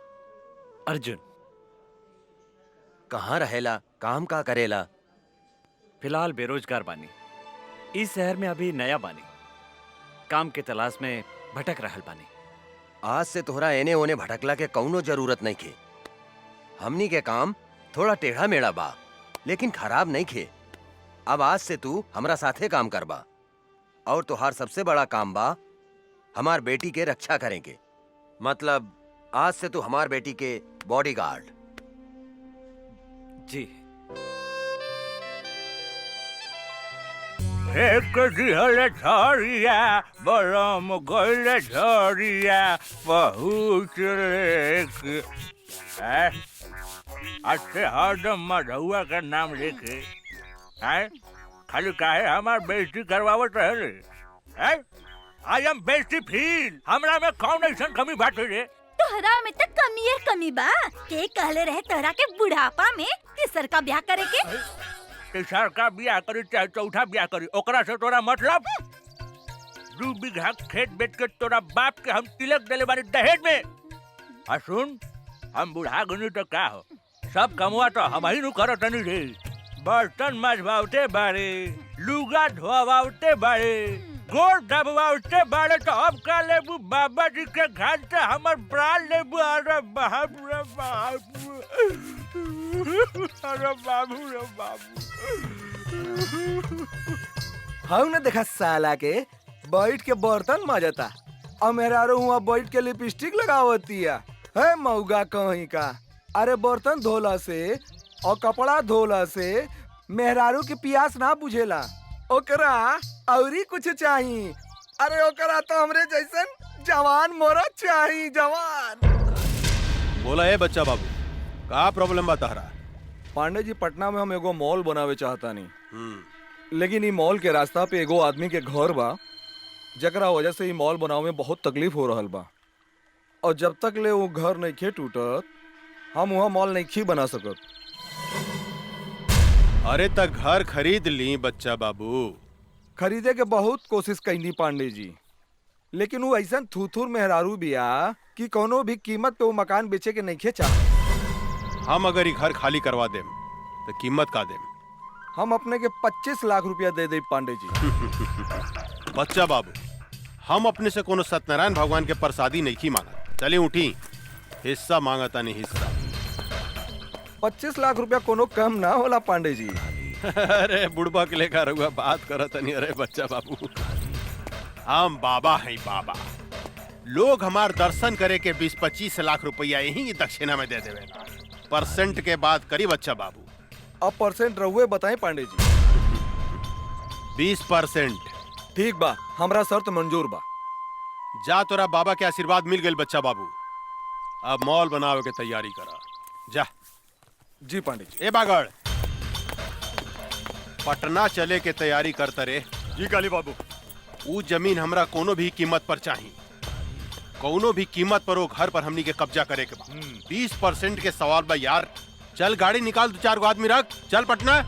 अर्जुन। कहाँ रहेला, काम का करेला? फिलहाल बेरोजगार बानी। इस शहर में अभी नया बानी, काम के तलाश में भटक रहल बानी। आज से तोहरा एने ओने भटकला के कौनो जरूरत नहीं खे। हमनी के काम थोड़ा टेढ़ा मेढ़ा बा, लेकिन खराब नहीं खे। अब आज से तू हमरा साथे काम करबा, और तोहार सबसे बड़ा काम बा हमार बेटी के रक्षा करेंगे। मतलब आज से तू हमार बेटी के बॉडीगार्ड। जी। एक दिहल झरिया बरम गइल झरिया बहुत लेक। अच्छे हरदम मधुआ का नाम लेके खाली काहे हमार बेइज्जती करवावत रहे। आई एम बेइज्जती फील। हमरा में कौन ऐसन कमी बाटे रे? तोहरा में तो कमी बा। के कहले रहे तोहरा के बुढ़ापा में तीसर का ब्याह करे के? तीसर का ब्याह करी चाहे चौथा ब्याह करी, ओकरा से तोरा मतलब? 2 बीघा खेत बेच के तोरा बाप के हम तिलक देले बानी दहेज में। आ सुन, हम बुढ़ा गनी तो का हो, सब कमवा तो हम ही नु करत नहीं रे। बर्तन मजवावते बारे, लुगा धोवावते बारे, गोड़ दबवावते बारे, तो अब का लेबू बाबा जी के घर से हमर प्राण लेबू। अरे बाप रे बाप, अरे बाबू रे बाबू। हम ने देखा साला के बैठ के बर्तन माजता और मेहरारू हुआ बैठ के लिपस्टिक लगावती है मऊगा कहीं का। अरे बर्तन धोला से और कपड़ा धोला से मेहरारू की प्यास ना बुझेला, ओकरा औरी कुछ चाहिए। अरे ओकरा तो हमरे जैसन जवान मोरा चाहिए, जवान। बोला है बच्चा बाबू, का प्रॉब्लम बता रहा? पांडे जी, पटना में हम एगो मॉल बनावे चाहता नहीं, लेकिन ई मॉल के रास्ता पे एगो आदमी के घर बा, जकरा वजह से ई मॉल बनावे में बहुत तकलीफ हो रहल बा। और जब तक ले वो घर नहीं खे टूटत, हम वहाँ मॉल नहीं खी बना सकत। अरे तक घर खरीद ली बच्चा बाबू। खरीदे के बहुत कोशिश कैनी पांडे जी, लेकिन वो ऐसा थूथूर मेहरारू बिया कि कोनो भी कीमत पे वो मकान बेचे के नहीं खे चाह। हम अगर ये घर खाली करवा देम तो कीमत का देम? हम अपने के 25 लाख रुपया दे दे पांडे जी। बच्चा बाबू, हम अपने से कोनो सत्यनारायण भगवान के प्रसादी नहीं मांगा। चलिए उठी, हिस्सा मांगता नहीं हिस्सा। 25 लाख रुपया कोनो कम ना होला पांडे जी। अरे बुढ़बा के लेकर हुआ बात करत नहीं। अरे बच्चा बाबू, हम बाबा हैं बाबा। लोग हमार दर्शन करे के 20-25 लाख रुपया यही दक्षिणा में दे देवे। परसेंट के बात करी बच्चा बाबू। अब परसेंट रहुए बताएं पांडे जी। 20%। ठीक बा, हमरा शर्त मंजूर बा। जा, तोरा बाबा के आशीर्वाद मिल गए बच्चा बाबू। अब मॉल बनावे के तैयारी करा जा। जी पांडे जी। ए बागड़, पटना चले के तैयारी करता रे। जी काली बाबू। वो जमीन हमरा कोनो भी कीमत पर चाहिए। कोनो भी कीमत पर वो घर पर हमनी के कब्जा करे के बाद 20% के सवाल बा यार। चल गाड़ी निकाल, 2-4 गो आदमी रख, चल पटना।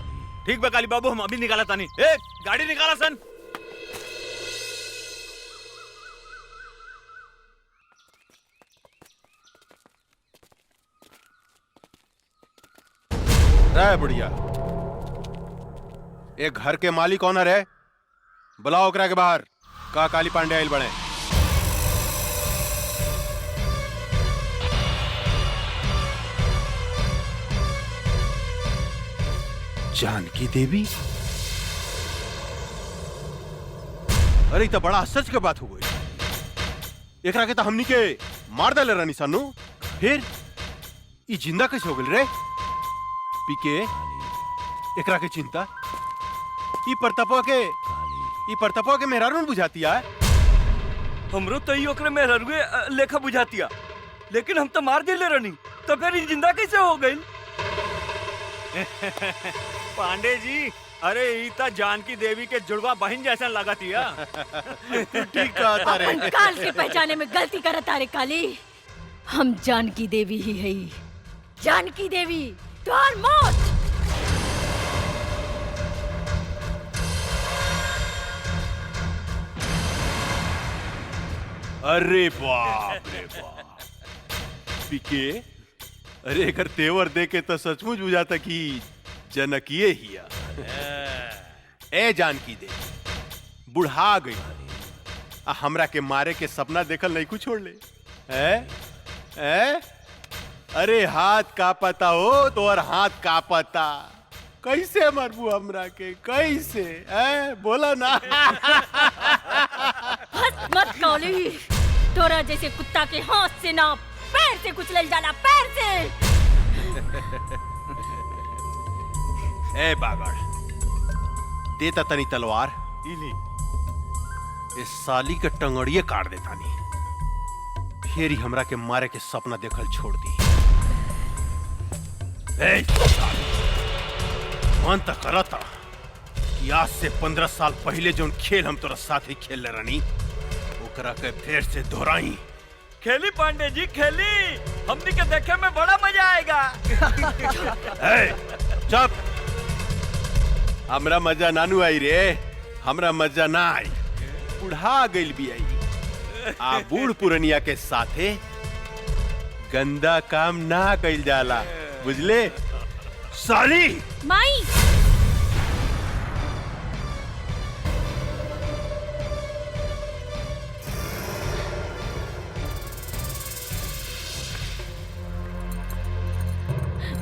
ठीक बा काली बाबू, हम अभी निकाला तानी। ए गाड़ी निकाला सन। रे बुढ़िया, एक घर के मालिक कौन है? बुलाओ ओकरा के बाहर। का काली पांडे आइल बने? जानकी देवी? अरे तो बड़ा आश्चर्य के बात हो गई। एकरा के तो हमनी के मार डाले रानी सानू, फिर ई जिंदा कैसे हो गई रे? पीके एकरा के चिंता ई परतपा के मेहरारू न बुझातिया। हमरो तो ई ओकरे मेहरुए लेखा बुझातिया, लेकिन हम तो मार दिले रहनी, तो फिर ई जिंदा कैसे हो गई? पांडे जी, अरे ईता जानकी देवी के जुड़वा बहन जैसा लगतिया। ठीक कहता रे। अपन काल के पहचाने में गलती करत तारे काली। हम जानकी देवी ही है। जानकी देवी तोहार मौत। अरे बाप रे बाप पीके, अरे एकर तेवर देखे तो सचमुच बुझाता कि जनकिए हिया। ए जानकी दे बुढ़ा गई, हमरा के मारे के सपना देखल नहीं कुछ छोड़ ले। अरे हाथ का पता हो तो और हाथ का पता, कैसे मरबू हमरा के, कैसे? बोला ना। हंस मत काली, तोरा जैसे कुत्ता के हाथ से ना पैर से कुचल जाला, पैर से। ए बागड़, देता तनी तलवार, इस साली के टंगड़िए काट देता नी, फिर ही हमरा के मारे के सपना देखल छोड़ दी। मन तक करता कि आज से 15 साल पहले जो खेल हम तोरा साथ ही खेल रानी, ओकरा के फिर से दोहराई। खेली पांडे जी खेली, हमनी के देखे में बड़ा मजा आएगा। चुप, हमरा मजा नानू आई रे, हमरा मजा ना आई, बुढ़ा गइल भी आई। आ बूढ़ पुरनिया के साथे गंदा काम ना कइल जाला, बुझले साली? माई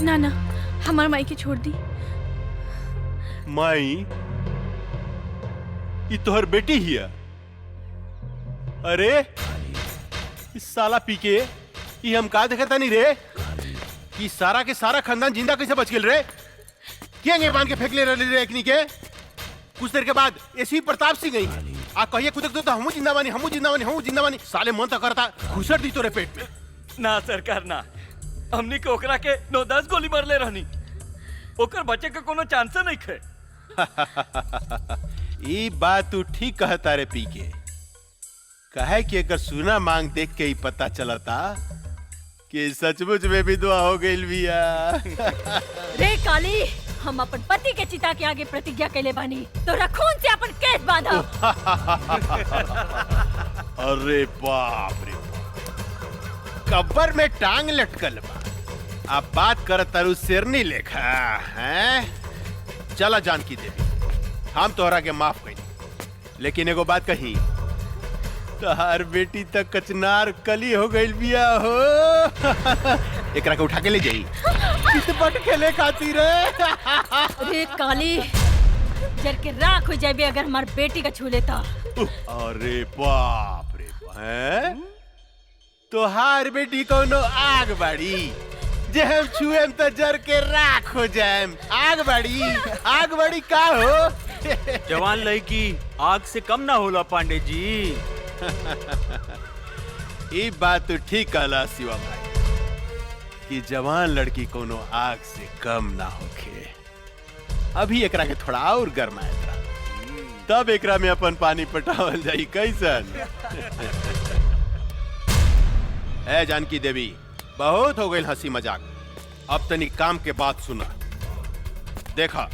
ना ना, हमार माई के छोड़ दी। माई ये तोहर बेटी हिया? अरे इस साला पीके ये हम का देखता नहीं रे कि सारा के सारा खानदान जिंदा कैसे बच गेल रे? क्या ये बांध के फेंक ले रहे रे एकनी के? कुछ देर के बाद ऐसी प्रताप सिंह गई आ कहिए खुदक तो हमू जिंदा बानी, हमू जिंदा बानी, हमू जिंदा बानी। साले मन तो करता घुसट दी तोरे पेट में। ना सरकार ना, हमनी के ओकरा के 9-10 गोली मारले रहनी, ओकर बचे के कोनो चांस नहीं खे। ये बात तू ठीक कहता रे पीके, कहे कि अगर सुना मांग देख के ही पता चलता कि सचमुच में भी दुआ हो गई बिया। रे काली, हम अपन पति के चिता के आगे प्रतिज्ञा कैले बानी, तोरा खून से अपन केस बांधा। अरे बाप रे, कब्र में टांग लटकल बा, अब बात कर तरु शेरनी लेखा हैं? चला जानकी देवी, हम तोहरा के माफ कही, लेकिन एगो बात कही, तोहार बेटी तक कचनार कली हो गई बिया हो। एकरा के उठा के ले जाई, कितपट खेले खातिर रे। रे काली, जर के राख हो जाबे अगर हमार बेटी का छू लेता। अरे बाप रे बाप, तोहार बेटी कोनो आग बाड़ी, जे हम छुएम तो जर के राख हो जाएम। आग बड़ी का हो? जवान लड़की आग से कम ना होला पांडे जी। ये बात तो ठीक कहला शिवा भाई कि जवान लड़की कोनो आग से कम ना होखे। अभी एकरा के थोड़ा और गरमाए तब एकरा में अपन पानी पटावल जाई कैसन। ए जानकी देवी, बहुत हो गई हंसी मजाक, अब तनी काम के बात सुना। देखा,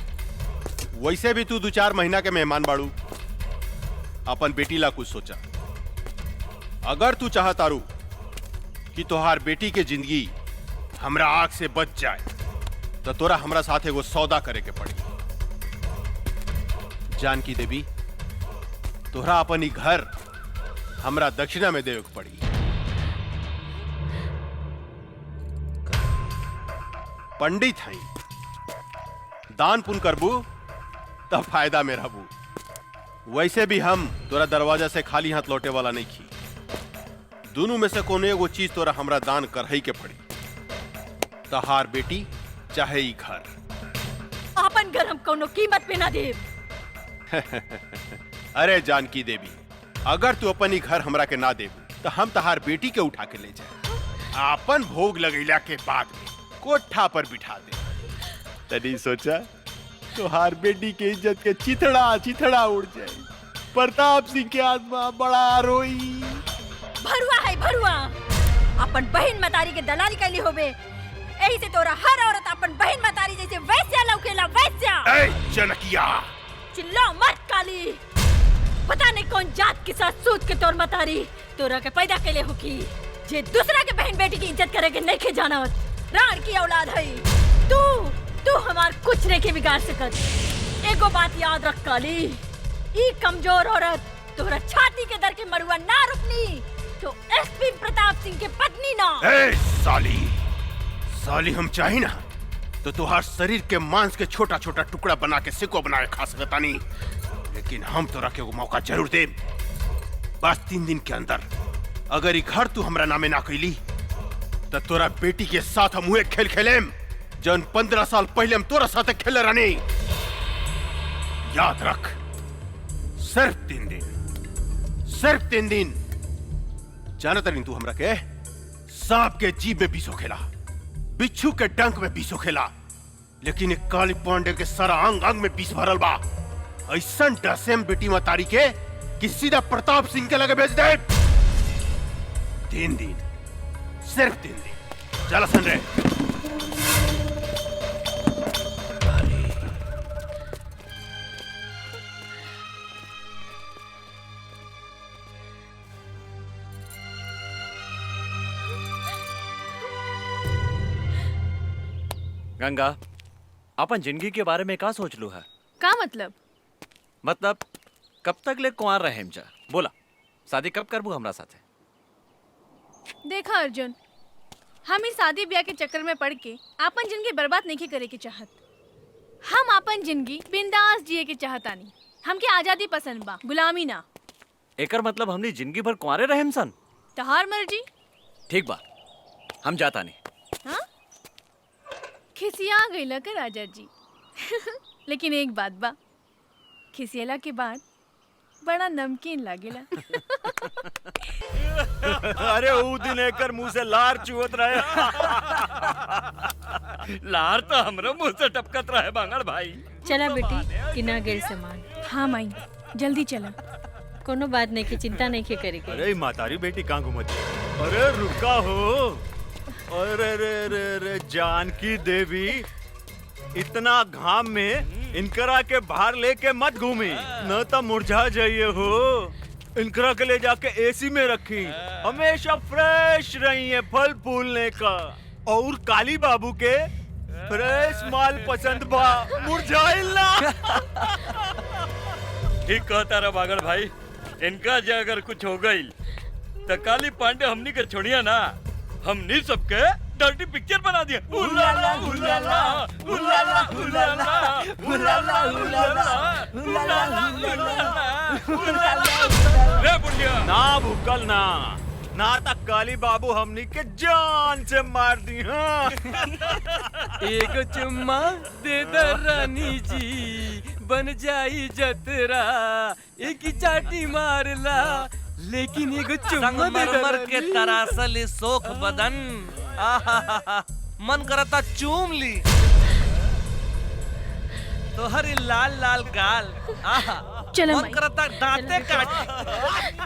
वैसे भी तू 2-4 महीना के मेहमान बाड़ू, अपन बेटी ला कुछ सोचा। अगर तू चाहतारू कि तोहार बेटी के जिंदगी हमरा आग से बच जाए, तो तोरा हमरा साथ एगो सौदा करे के पड़ी। जानकी देवी, तोहरा अपन ही घर हमरा दक्षिणा में देवे के पड़ी। पंडित हई, दान पुण्य करबू तब फायदा में रहबू। वैसे भी हम तोरा दरवाजा से खाली हाथ लौटे वाला नहीं खी। दोनों में से कोनो एगो चीज तोरा हमरा दान करही के पड़ी। तहार बेटी चाहे ई घर। अपन घर हम कोनो कीमत पे ना देब। अरे जानकी देवी, अगर तू अपन ही घर हमरा के ना देबू तो हम तहार बेटी के उठा के ले जाए, अपन भोग लगैला के बाद में कोठा पर बिठा दे। तनी सोचा तुहार बेटी के इज्जत के चिथड़ा चिथड़ा उड़ जाए। प्रताप सिंह के आत्मा बड़ा रोई। भरुआ है भरुआ, अपन बहन मतारी के दलाली कैली होबे। एही से तोरा हर औरत अपन बहन मतारी जैसे वैस्या लौकेला, वैस्या। ए जनकिया, चिल्ला मत काली। पता नहीं कौन जात के साथ सूत के तोर मतारी तोरा के पैदा कैले हो की जे दूसरा के बहन बेटी की इज्जत करे के नहीं के जानत। राण की औलाद है तू हमार कुछ नहीं के बिगाड़ सकत। एगो बात याद रख काली, ई कमजोर औरत तोरा छाती के दर के मरुआ ना रुकनी तो एसपी प्रताप सिंह के पत्नी ना। ए साली हम चाही ना तो तुहार शरीर के मांस के छोटा छोटा टुकड़ा बना के सिको बना के खा सकता नहीं, लेकिन हम तोरा के वो मौका जरूर दे। बस 3 दिन के अंदर अगर ई घर तू हमरा नामे ना कैली तो तोरा बेटी के साथ हम हुए खेल खेलेम जौन 15 साल पहले हम तोरा साथ खेले रहनी। याद रख, सिर्फ 3 दिन, सिर्फ 3 दिन। जानत नहीं तू हमरा के सांप के जीभ में बीसो खेला, बिच्छू के डंक में बीसो खेला, लेकिन एक काली पांडे के सारा अंग अंग में बीस भरल बा। ऐसा डसेम बेटी मतारी के कि सीधा प्रताप सिंह के लगे भेज दे। 3 दिन, सिर्फ 3 दिन। चला सन रे। गंगा, अपन जिंदगी के बारे में का सोच लू है? का मतलब? मतलब कब तक ले कुंवार रहे जा? बोला, शादी कब करबू हमरा साथे? देखा अर्जुन, हम इस शादी ब्याह के चक्कर में पड़ के अपन जिंदगी बर्बाद नहीं करे के चाहत। हम अपन जिंदगी बिंदास जिए के चाहतानी। हमके आजादी पसंद बा, गुलामी ना। एकर मतलब हमनी जिंदगी भर कुंवारे रहेम सन? तहार मर्जी। ठीक बा, हम जाता नहीं। हाँ? खिसिया गईला का राजा जी। लेकिन एक बात बा, खिसियला के बाद बड़ा नमकीन लागेला। अरे ऊ दिन एकर मुंह से लार चुवत रहे। लार तो हमरो मुंह से टपकत रहे बांगड़ भाई। चला बेटी, किना गेल सामान। हाँ माई, जल्दी चला। कोनो बात नहीं की चिंता नहीं के करे के। अरे मातारी बेटी कहाँ घूमती? अरे रुका हो। अरे रे रे रे जानकी देवी, इतना घाम में इनकरा के बाहर लेके मत घूमी, न तो मुरझा जाइए हो। इनकरा के ले जाके एसी में रखी, हमेशा फ्रेश रही है फल फूलने का। और काली बाबू के फ्रेश माल पसंद बा, मुरझाइल ना। ठीक कहता रहा बागड़ भाई। इनका जो अगर कुछ हो गई तो काली पांडे हमनी के छोड़िया ना, हमनी सबके डर्टी पिक्चर बना दिया। उलाला उलाला उलाला उलाला उलाला उलाला उलाला। रे बुढ़िया, ना भूकल ना तक काली बाबू हमनी के जान से मार दी। हाँ। एक चुम्मा दे दो रानी जी, बन जाई जतरा। एक ही चाटी मारला, लेकिन एक चुम्मा दे दो संगमरमर के तरासल सोख बदन, आहा मन करता चूम ली। तो हरी लाल लाल गाल, आहा चलो मन माई। करता दांते काट।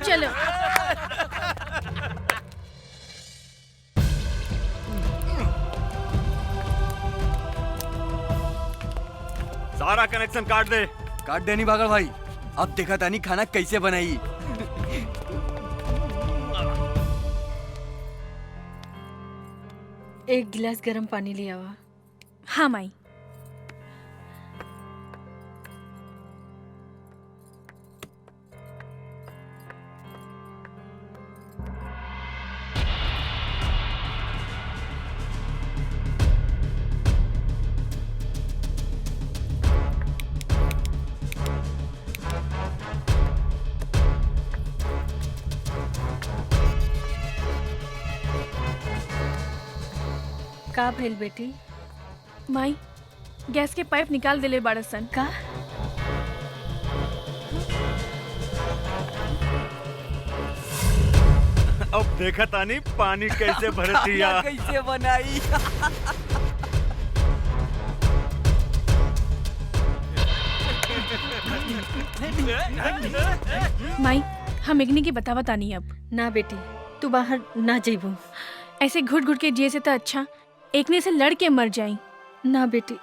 चलो। सारा कनेक्शन काट दे। काट देनी बागड़ भाई, अब देखा तानी खाना कैसे बनाई। एक गिलास गरम पानी ले आवा। हाँ माई। का भइल बेटी? माई गैस के पाइप निकाल देले बाड़सन। का? अब देखा तानी पानी कैसे भरतिया। कैसे बनाई? माई हम एकनी की बतावत आनी अब। ना बेटी, तू बाहर ना जेबू। ऐसे घुट घुट के जिए से तो अच्छा एकने से लड़ के मर जाई। ना बेटी,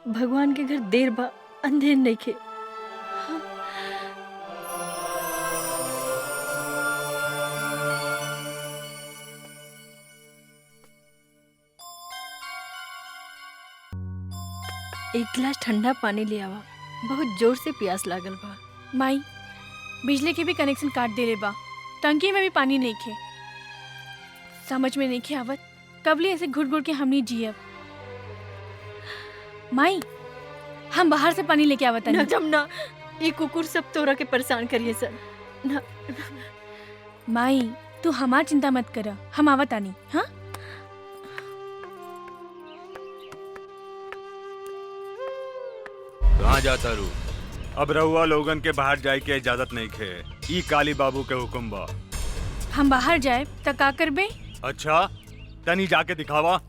भगवान के घर देर बा अंधेर नहीं खे। एक गिलास ठंडा पानी ले आवा, बहुत जोर से प्यास लागल बा। माई बिजली के भी कनेक्शन काट देले बा, टंकी में भी पानी नहीं खे। समझ में नहीं खे आवत कबली ऐसे घुट घुट के हमनी जियब। माई हम बाहर से पानी लेके आवत ना जमुना, ये कुकुर सब तोरा के परेशान करिए सर। ना माई तू हमार चिंता मत कर, हम आवत आनी। हाँ कहाँ जाता रू? अब रहुआ लोगन के बाहर जाए के इजाजत नहीं खे। ई काली बाबू के हुक्म बा। हम बाहर जाए त का करबे? अच्छा तनी जाके दिखावा,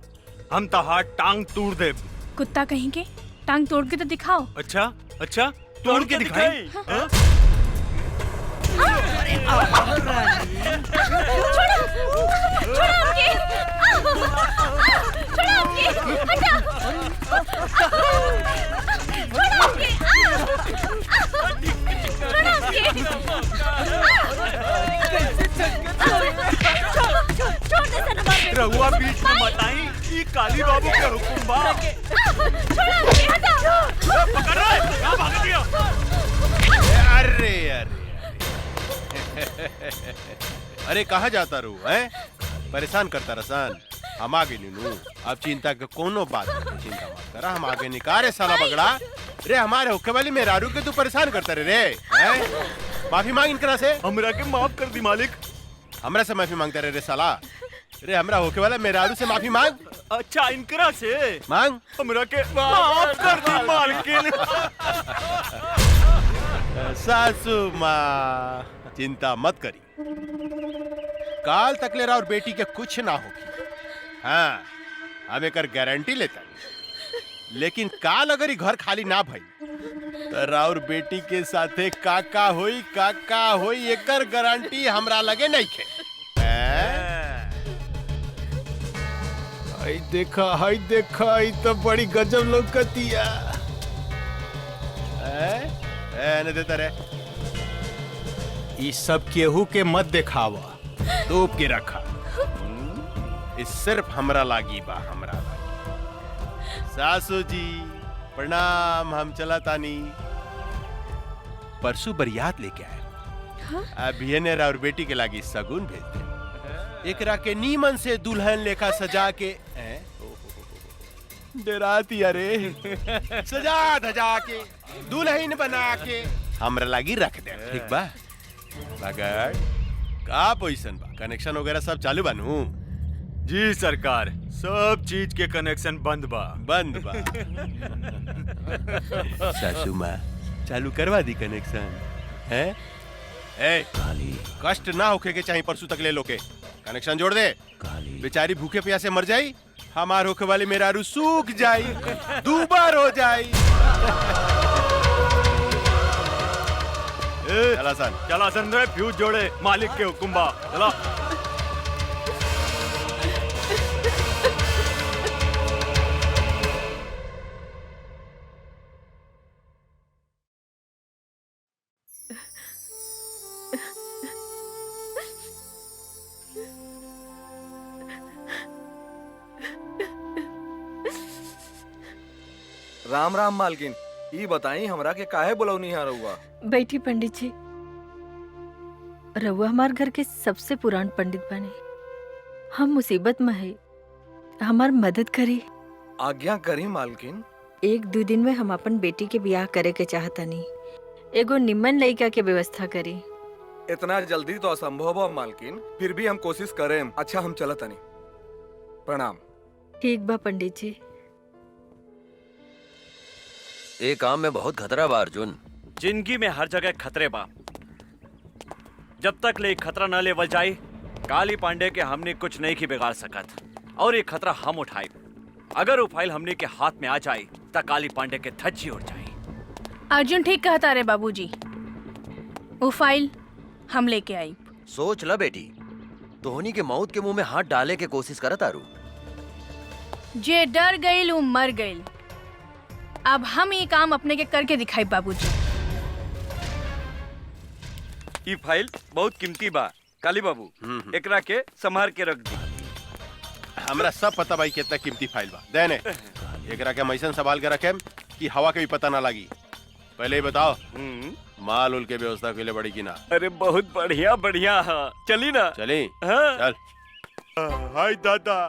हम तहार टांग तोड़ दे। कुत्ता कहीं के टांग तोड़ के तो दिखाओ। अच्छा अच्छा तोड़ के दिखाई। हाँ? रहुआ बीच में मत आई, ये काली बाबू के हुक्म बा। पकड़ रहा है, कहाँ भाग दिया? अरे अरे अरे कहाँ जाता रू है? परेशान करता रसान। हम आगे नीनू, अब चिंता के कोनो बात नहीं, चिंता मत करा, हम आगे निकारे साला बगड़ा। रे हमारे होके वाली मेहरारू के तू परेशान करता रे हैं? माफी मांग इनकरा से। हमरा के माफ कर दी मालिक। हमरा से माफी मांगता रे साला। रे हमरा होके वाला मेहरारू से माफी मांग। अच्छा इनकरा से मांग। हमरा के माफ कर दी मालकिन। सासू माँ चिंता मत करी, काल तक ले और बेटी के कुछ ना होगी। हाँ हम एक गारंटी लेता, लेकिन काल अगर ही घर खाली ना भई तो राउर बेटी के साथे काका होई एकर गारंटी हमरा लगे नहीं खे। हाय देखा ई तो बड़ी गजब लौकतिया। ने देता रे, ई सब केहू के मत दिखावा, तोप के रखा। इस सिर्फ हमरा लागी बा, हमरा लागी। सासू जी प्रणाम, हम चला तानी। परसों बरियात लेके आए। हाँ? अभी ने और बेटी के लागी सगुन भेज दे। एकरा के नीमन से दुल्हन लेखा सजा के डराती अरे सजा धजा के दुल्हन बना के हमरा लागी रख दे, ठीक बा? मगर का पोजीशन बा, कनेक्शन वगैरह सब चालू बानू? जी सरकार, सब चीज के कनेक्शन बंद बा। सासू माँ चालू करवा दी कनेक्शन है? ए कष्ट ना होके के चाहिए, परसों तक ले लो के कनेक्शन जोड़ दे। बेचारी भूखे प्यासे मर जाई, हमार होके वाली मेहरारू सूख जाई, दूबर हो जाई। चला सन रे, फ्यूज जोड़े, मालिक के हुक्म बा। चला राम राम मालकिन, ई बताई हमरा के काहे बुलौनी है रउआ? बैठी पंडित जी, रउआ हमार घर के सबसे पुरान पंडित बने। हम मुसीबत में है, हमार मदद करी। आज्ञा करी मालकिन। 1-2 दिन में हम अपन बेटी के ब्याह करे के चाहतनी, एगो निम्मन लड़का के व्यवस्था करी। इतना जल्दी तो असंभव है मालकिन, फिर भी हम कोशिश करें। अच्छा हम चलत तनी। प्रणाम। ठीक बा पंडित जी। ए काम में बहुत खतरा बा अर्जुन। जिंदगी में हर जगह खतरे बा। जब तक ले खतरा न लेवल जाए काली पांडे के हमने कुछ नहीं की बिगाड़ सकत और ये खतरा हम उठाए। अगर वो फाइल हमने के हाथ में आ जाए तो काली पांडे के धज्जी उड़ जाए। अर्जुन ठीक कहता रे बाबूजी, वो फाइल हम लेके आई। सोच ल बेटी, तोहनी के मौत के मुंह में हाथ डाले के कोशिश करत आरू। जे डर गईल वो मर गईल। अब हम ये काम अपने के करके दिखाई बाबूजी। ये फाइल बहुत कीमती बा काली बाबू, एकरा के संभार के रख दी। हमरा सब पता भाई कितना कीमती फाइल बा। देने एकरा के हम ऐसन संभाल के रखे कि हवा के भी पता ना लगी। पहले ही बताओ माल उल के व्यवस्था के लिए बड़ी की ना? अरे बहुत बढ़िया बढ़िया। चली ना? चली। हाँ। चल। हाय दादा,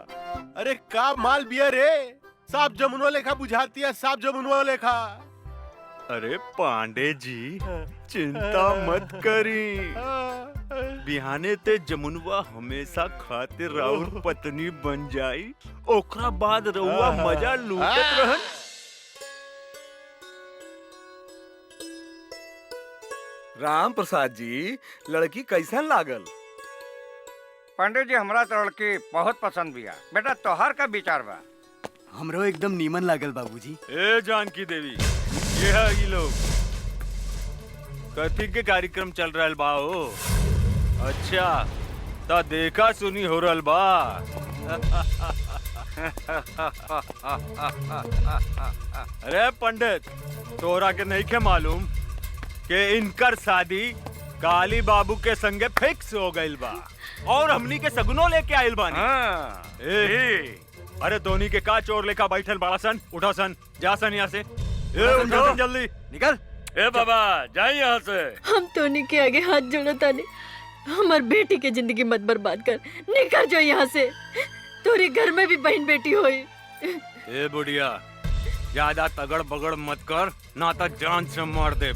अरे का माल बिया रे, साफ जमुनवा लेखा बुझाती है, साफ जमुनवा लेखा। अरे पांडे जी चिंता मत करी, बिहाने ते जमुनवा हमेशा खातिर राउर पत्नी बन जाई, ओकरा बाद रउआ मजा लूटत रहन। राम प्रसाद जी, लड़की कैसन लागल? पंडित जी हमरा तो लड़की बहुत पसंद बिया। बेटा तोहर का विचार बा? हमरो एकदम नीमन लागल बाबूजी। ए जानकी देवी, ये है ये लोग कथी के कार्यक्रम चल रहल बा हो? अच्छा ता देखा सुनी हो रहल बा। अरे पंडित, तोरा के नहीं के मालूम कि इनकर शादी काली बाबू के संगे फिक्स हो गइल बा और हमनी के सगुनो लेके आइल बानी। अरे धोनी के का चोर लेखा बैठल बड़ा सन, उठा सन, जा सन यहाँ से। उठा सन जल्दी, निकल। ए बाबा जाए यहाँ से। हम तोनी के आगे हाथ जोड़ता नहीं, हमार बेटी के जिंदगी मत बर्बाद कर। निकल जो यहाँ से, तोरी घर में भी बहन बेटी होई। ए बुढ़िया, ज्यादा तगड़ बगड़ मत कर, ना तो जान से मार दे।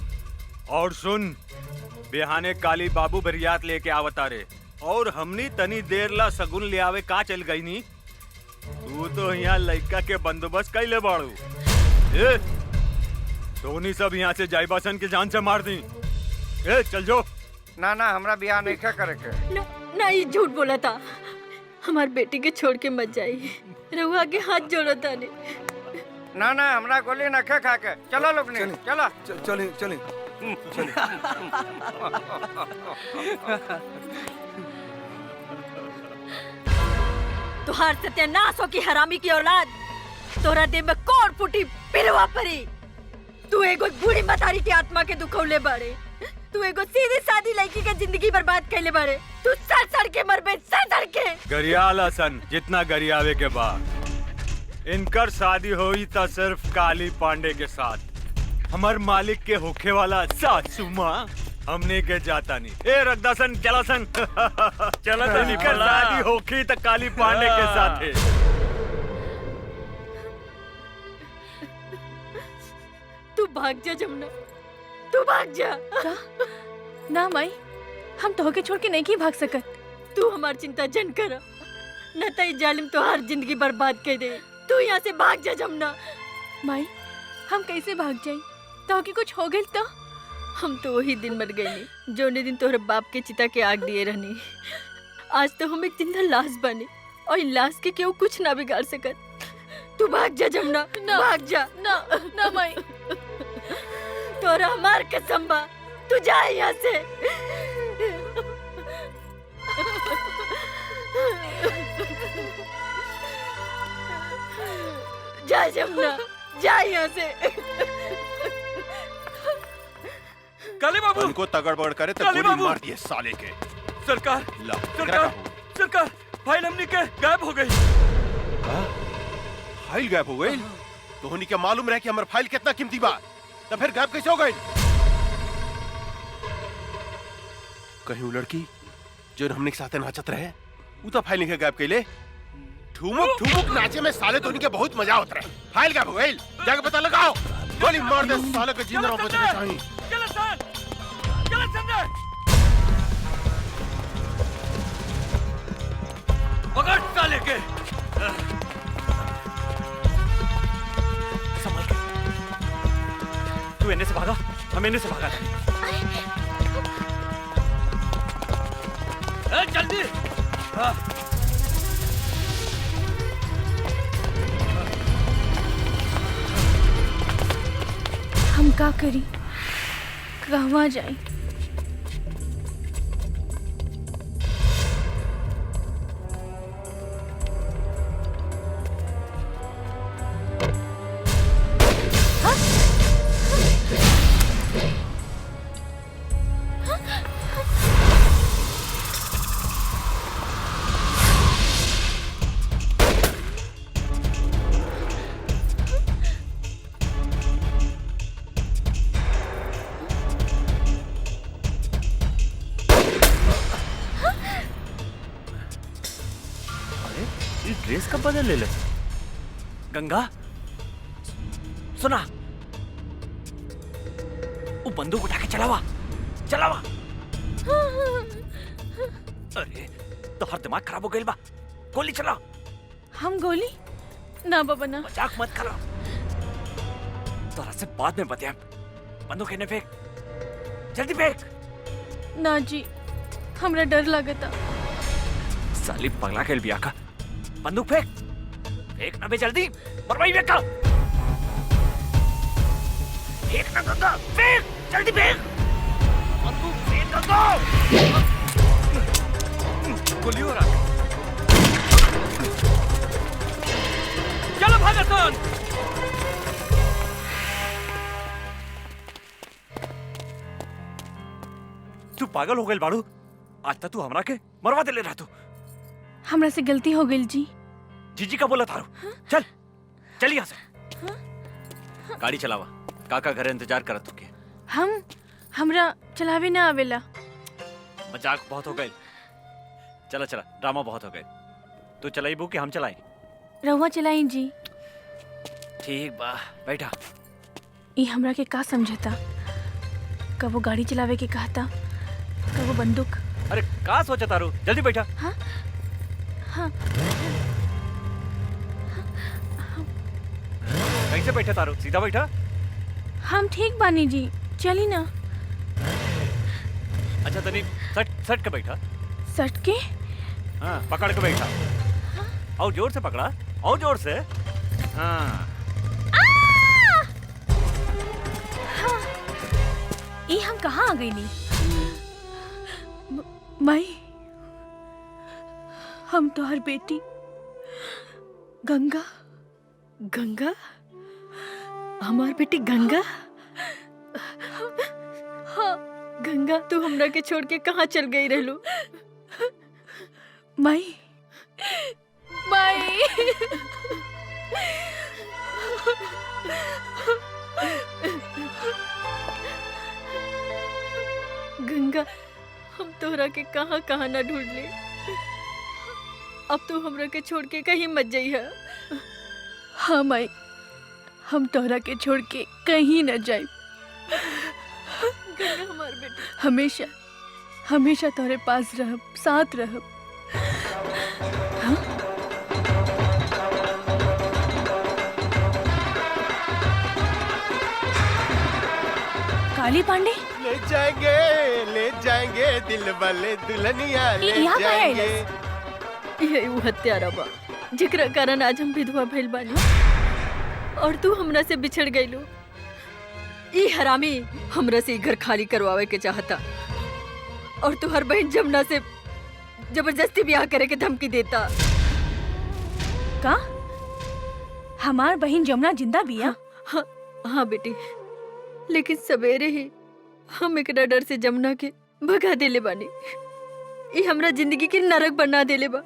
और सुन, बिहाने काली बाबू बरियात लेके आवता रे और हमनी तनी देर ला सगुन ले आवे का चल गई नी। तू तो यहाँ लड़का के बंदोबस्त कैले बाड़ू। ए धोनी सब यहाँ से जाइबासन के जान से मार दी। ए चल जो। ना ना हमरा बियाह नहीं करे के। ना ना, ये झूठ बोला था। हमार बेटी के छोड़ के मत जाइए, रहुआ के हाथ जोड़ता नहीं। ना ना हमरा गोली न खा के। चलो लोग ने, चलो चले चले। तुहार सत्यानाश हो की हरामी की औलाद, तोरा देह में कौन फूटी पिरवा परी। तू एगो बूढ़ी मतारी की आत्मा के दुखौले बाड़े, तू एगो सीधी सादी लड़की के जिंदगी बर्बाद कैले बाड़े। तू सड़ सड़ के मरबे, सड़ सड़ के। गरियाल हसन जितना गरियावे के बाद इनकर शादी हुई था सिर्फ काली पांडे के साथ। हमार मालिक के होखे वाला सासू माँ हमने के जाता नहीं। ए रगदासन चलासन चला तो निकल। शादी होखी तो काली पांडे के साथ है। तू भाग जा जमुना, तू भाग जा। ना माई, हम तो होके छोड़ के नहीं की भाग सकत। तू हमार चिंता जन कर, न तो जालिम तो हर जिंदगी बर्बाद कर दे। तू यहाँ से भाग जा जमुना। माई हम कैसे भाग जाई? तो कि कुछ हो गई तो? हम तो वही दिन मर गए नी जोने दिन तोहरे बाप के चिता के आग दिए रहनी। आज तो हम एक जिंदा लाश बने और इन लाश के केहू कुछ ना बिगाड़ सकत। तू भाग जा जमुना, भाग जा। ना ना माई, तोरा हमार कसम बा, तू जा यहाँ से। जा जमुना, जा यहाँ से। काली बाबू उनको तगड़ बगड़ करे तो काली गोली बाबू! मार दिए साले के। सरकार ला, सरकार सरकार, फाइल हमनी के गायब हो गई। फाइल गायब हो गई? तोहनी के मालूम रहे कि हमार फाइल कितना कीमती बा, तो फिर गायब कैसे हो गई? कहीं वो लड़की जो हमने के साथे नाचत रहे, वो तो फाइल नहीं गायब कैले। ठुमुक ठुमुक नाचे में साले तोहनी के बहुत मजा होता रहे। फाइल गायब हो गई, जाके पता लगाओ। गोली मार दे साले के, जिंदा बचने चाहिए। चलो सर, चलो संजय, पकड़ साले के। संभल के। तू इन्हें से भागा, हम इन्हें से भागा। जल्दी। हम का करी, कहवा जाई? ड्रेस कब बदल ले? गंगा सुना, वो बंदूक उठा के चलावा चलावा। अरे तो हर दिमाग खराब हो गई बा, गोली चला। हम गोली ना बाबा ना। मजाक मत करो, तोरा से बाद में बतिया। बंदूक इन्हें फेंक, जल्दी फेंक। ना जी, हमरा डर लगता। साली पगला खेल बिया का। बंदूक फेंक, फेंक ना बे जल्दी, बरवाई फेंक का। फेंक ना गंगा, फेंक जल्दी फेंक। बंदूक फेंक गंगा। गोली हो रहा। चलो भागतन। तू पागल हो गई बाड़ू, आज तक तू हमरा के मरवा दे ले रहा। तू हमरा से गलती हो गई जी। जीजी का बोला थारू। चल चल यहाँ से। गाड़ी चलावा, काका घर इंतजार करत तुके। हमरा चलावे ना आवेला। मजाक बहुत हो गई, चला चला, ड्रामा बहुत हो गए। तू चलाई बू कि हम चलाएं? रहुआ चलाई जी। ठीक बा, बैठा। ये हमरा के का समझता, कब वो गाड़ी चलावे के कहता, कब वो बंदूक। अरे का सोचा तारू, जल्दी बैठा। हाँ हाँ। कैसे बैठा तारू, सीधा बैठा। हम ठीक बानी जी, चली ना। अच्छा तनी सट सट के बैठा। सट के? हाँ पकड़ के बैठा। और जोर से पकड़ा, और जोर से। हाँ ये हम कहाँ आ गई नी? माई, हम तो हर बेटी गंगा। गंगा? हमार बेटी गंगा? हाँ गंगा, तू हमरा के छोड़ के कहाँ चल गई रहलू? माई माई गंगा, हम तोहरा के कहाँ कहाँ ना ढूंढ ले। अब तू हमरा के छोड़ के कहीं मत जाइए। हाँ माई, हम तोहरा के छोड़ के कहीं न जाए। गंगा हमार बेटी, हमेशा हमेशा तोहरे पास रहब, साथ रहब। हाँ? काली पांडे ले जाएंगे दिल वाले दुल्हनिया ले यहाँ का है जाएंगे। ये वो हत्यारा बा जेकरा कारण आज हम विधवा भइल बानी और तू हमरा से बिछड़ गइलू। ई हरामी हमरा से घर खाली करवावे के चाहता और तू हर बहन जमुना से जबरदस्ती ब्याह करे के धमकी देता। का हमार बहन जमुना जिंदा बिया? हाँ, हाँ बेटी, लेकिन सवेरे ही हम एक डर से जमुना के भगा देले बानी। ये हमरा जिंदगी की नरक बना देले बा,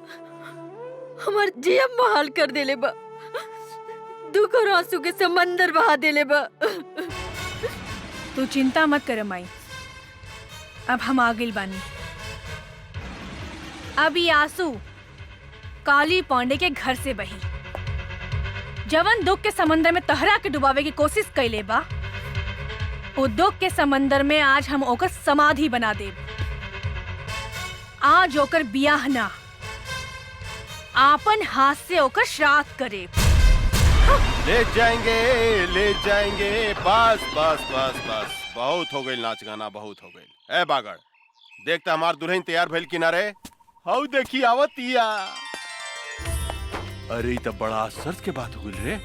हमार जिया मुहाल कर देले बा, दुख और आंसू के समंदर बहा देले बा। तू चिंता मत कर माई, अब हम आ गइल बानी। अब ये आंसू काली पांडे के घर से बही। जवन दुख के समंदर में तहरा के डुबावे की कोशिश कैले बा, वो दुख के समंदर में आज हम ओकर समाधि बना देब। आज ओकर बियाह ना, आपन हाथ से ओकर श्राद्ध करे। ले जाएंगे बस बस बस बस बहुत हो गई नाच गाना, बहुत हो गई। ए बागड़ देखता हमार दुल्हन तैयार भइल किनारे। हाउ देखी आवतिया। अरे तो बड़ा आश्चर्य के बात हो गई रे।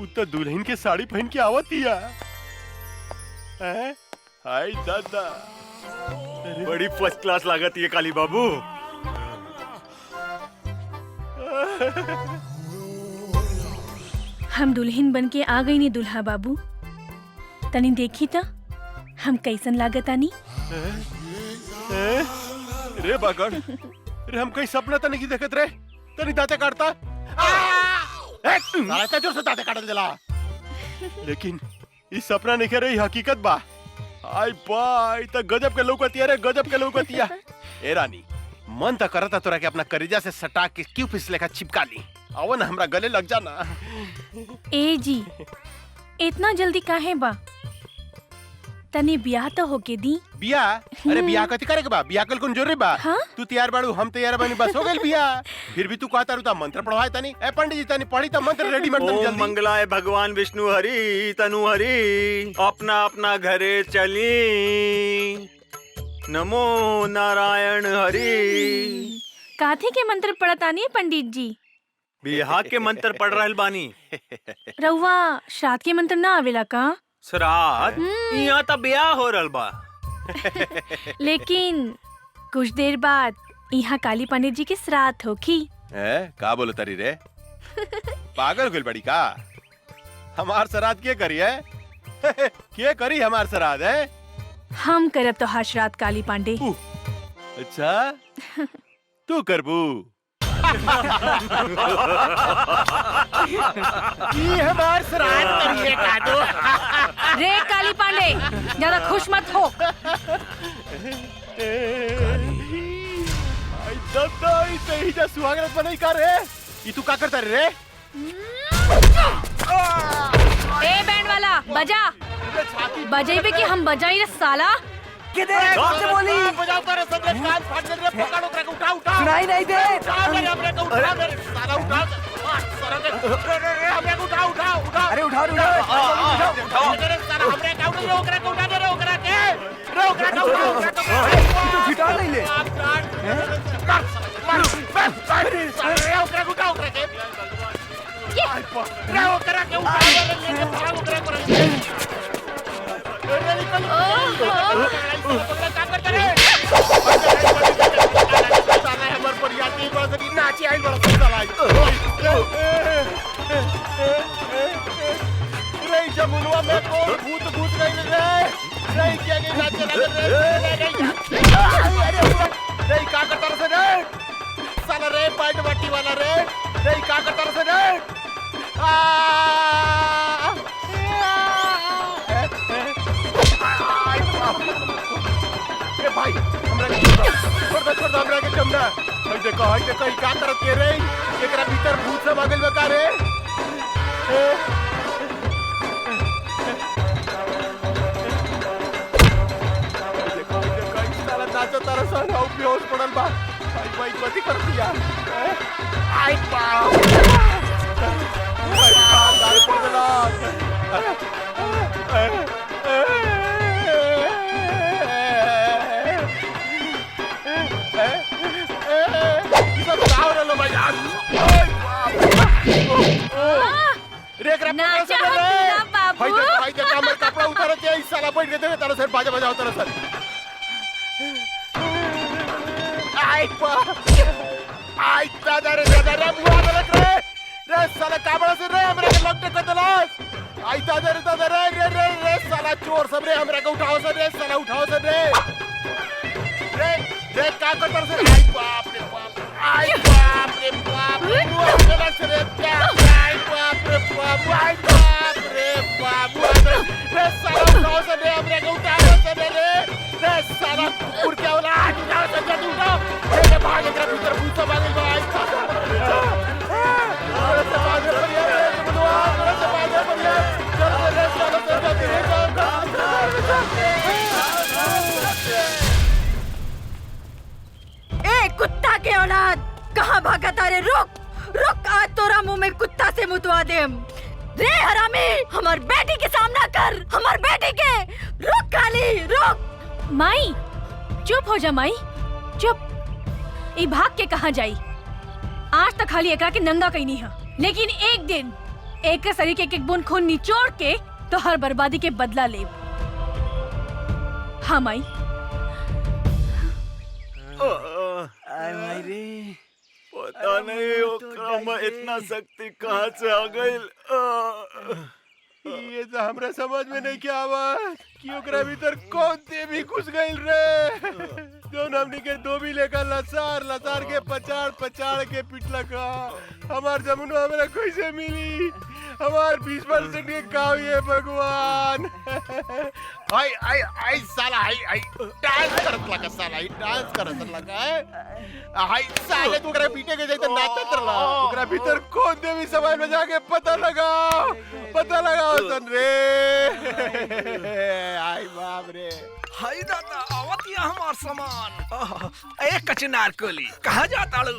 उ तो दुल्हन के साड़ी पहन के आवतिया। हाय दादा बड़ी फर्स्ट क्लास लागत ये काली बाबू। हम दुल्हन बन के आ गई नी दुल्हा बाबू। तनी देखी त हम कैसन लागत आनी। रे बागड़ रे हम कहीं सपना तो नहीं देखत रे। तनी दांते काटता साला इतना जोर से दांते काटल जला। लेकिन इस सपना नहीं रही हकीकत बा। आई बाई तो गजब के लौकतिया रे, गजब के लौकतिया। ए रानी मन तो करता तोरा के अपना करेजा से सटा के क्यों फिसले का चिपका ली। आओ ना हमरा गले लग जाना। ए जी इतना जल्दी काहे बा? तनी ब्याह तो होके दी। बियाह? अरे बियाह कथी करे के बा? बियाह कल कौन जरूरी बा? हाँ? तू तैयार बाड़ू, हम तैयार बानी, बस हो गइल बियाह। फिर भी तू कहता रुता मंत्र पढ़वाए तनी। ए पंडित जी तनी पढ़ी त मंत्र रेडीमेड तनी ओम जल्दी। मंगलाय भगवान विष्णु हरि तनु हरि अपना अपना घरे चली। नमो नारायण हरि। काथे के मंत्र पढ़तानी पंडित जी? बिहार के मंत्र पढ़ रहल बानी। रउआ श्राद्ध के मंत्र ना आवेला का? श्राद्ध? यहाँ तो ब्याह हो रहल बा। लेकिन कुछ देर बाद यहाँ काली पंडित जी के श्राद्ध होखी। का बोलो तरी रे? पागल गइल बड़ी का? हमार श्राद्ध के करी है? के करी हमार श्राद्ध है? हम करब तो हर श्राद्ध काली पांडे। अच्छा तू करबू? ये हमार श्राद्ध करिए का दो। रे काली पांडे ज्यादा खुश मत हो। आई दादा इसे ही जा सुहागरात बनाई का रे? ये तू का करता रे? ए बैंड वाला बजा। बजाइबे कि हम बजाई रे साला। किधर से बोली? बजाओ करे सब रे कान फाड़ दे रे। पकड़ो करे उठा उठा। सुनाई नहीं दे। उठा मेरे हमरे को उठा मेरे साला उठा। साला रे हमरे को उठा उठा उठा। अरे उठाओ उठाओ मेरे साला हमरे का उठा रे ओकरा को उठा दे रे ओकरा के। रे ओकरा को उठा। तू फिटा नहीं ले। मार रे ओकरा को उठा ओकरा के। रे ओकरा के उठा रे भाग ओकरा को। जमुनवा में कौन भूत भूत नहीं रे क्या नाचे रे का करता से रे साला रे पैंट बट्टी वाला रे का करता से रे भाई हमरा छोड़ दो हमरा के चमड़ा। हई देखो ई का करत के रे? एकरा भीतर भूत सब आगल बका रे। देखो ई साला नाचो तारा सन हो बेहोश पड़ल बा। भाई कथी कर दिया? आई बाप दाल पड़ गला। कपड़ा उतार साला बैठ के देवे तारा सर बाजा बजाओ तारा सर। आई दादा रे बुआ लग रे साला काबड़ा से रे हमरा के लपटे कर दलास। आई दादा रे साला चोर सब रे हमरा के उठाओ से रे साला उठाओ से रे रे का करतर से। आई बाप रे बाप। आई बाप रे बाप। बुआ से रे आई बाप रे बाप। आई बाप रे बाप। रे साला उठाओ से रे हमरा के उठाओ से रे साला कुकुर के औलाद उठाओ से जल्दी उठाओ। रे भाग एकरा भीतर भूत सब आ गइल बा। आई से भाग बढ़िया रे बुआ से भाग बढ़िया। चल रे साला से जल्दी रे ए कुत्ता के औलाद कहाँ भागा तारे? रुक देम। रे हरामी, हमार बेटी के सामना कर, हमार बेटी के। रुक काली, रुक। माई चुप हो जा माई, चुप। ई भाग के कहाँ जाई? आज तक खाली एकरा के नंगा कहीं नहीं है, लेकिन एक दिन एक शरीर के एक बूंद खून निचोड़ के तो हर बर्बादी के बदला ले। हाँ माई। पता नहीं ओकरा में इतना शक्ति कहाँ से आ गई। ये तो हमरा समझ में नहीं क्या आवा कि ओकरा भीतर कौन देवी घुस गइल रे। जौन हमनी के धोबी लेकर लसार लसार के पचाड़ पचाड़ के पिटला का। हमार जमुनो हमरा कैसे मिली? हमार 20% के गाँव ये भगवान। आई आई आई साला आई डांस करत लगा, साला आई डांस करत लगा है। आई साले तू ओकरा पीटे के जैसे नाचत रहा। ओकरा भीतर कौन देवी समाज में जाके पता लगा सन रे। आई बाप रे। हाय दादा आवतिया हमार सामान। ए कचनार कोली कहाँ जाता लू?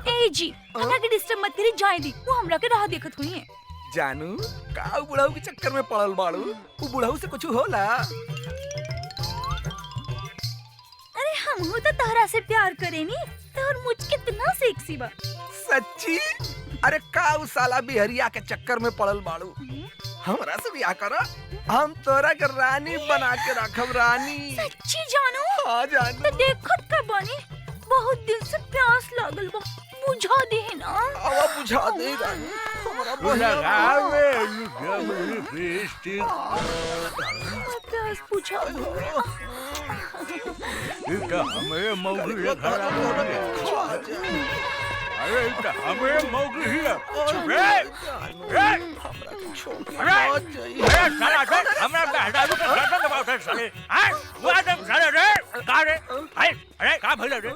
ए जी हमरा के डिस्टर्ब मत करी, जाए दी। वो हमरा के राह देखत हुई है। जानू का बुढ़ाऊ के चक्कर में पड़ल बाड़ू? वो बुढ़ाऊ से कुछ होला? अरे हम तो तहरा से प्यार करेनी, तोर मुझ कितना सेक्सी बा। सच्ची? अरे का उ साला बिहरिया के चक्कर में पड़ल बाड़ू? हमरा से ब्याह करा, हम तोरा के रानी बना के रखब। रानी सच्ची जानू? हाँ जानू। तो देखत का बानी, बहुत दिन से प्यास लागल बा, बुझा दे ना। आवा बुझा दे रानी। हमरा प्यास बुझा दो। हमें मौगी रे खड़ा अरे हमें मौगी ही है। अरे साला देख हमरा बेहदारू के गर्दन दबाव दे साले। हां वो आदम साले रे का रे? अरे का भइल रे?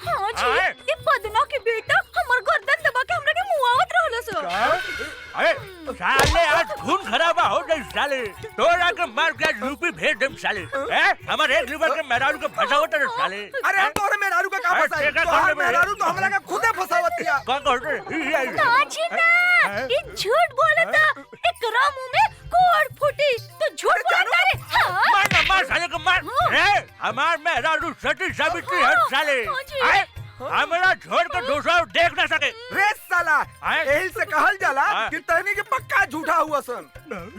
हां जी, ये पदना के बेटा हमर गर्दन दबा के हमरा के मुआवत रहल सो। अरे साले आज खून खराबा हो गई साले। तोरा के मार के यूपी भेज देम साले। हमर एक लीवर के मेहरारू के फसावत रे साले। अरे तोरे मेहरारू का का फसाई? तोहर मेहरारू तो हमरा के खुदे फसावतिया। कौन कहत रे? ना जी ना, ये झूठ बोलता। एकरा मुंह में कोड़ फूटी तो झूठ बोलता रे। मार ना मार साले को मार। रे हमार मेहरारू सती सावित्री है साले। हमरा छोड़ कर दूसरा देख ना सके। रे साला यही से कहल जाला कि तहनी के पक्का झूठा हुआ सन।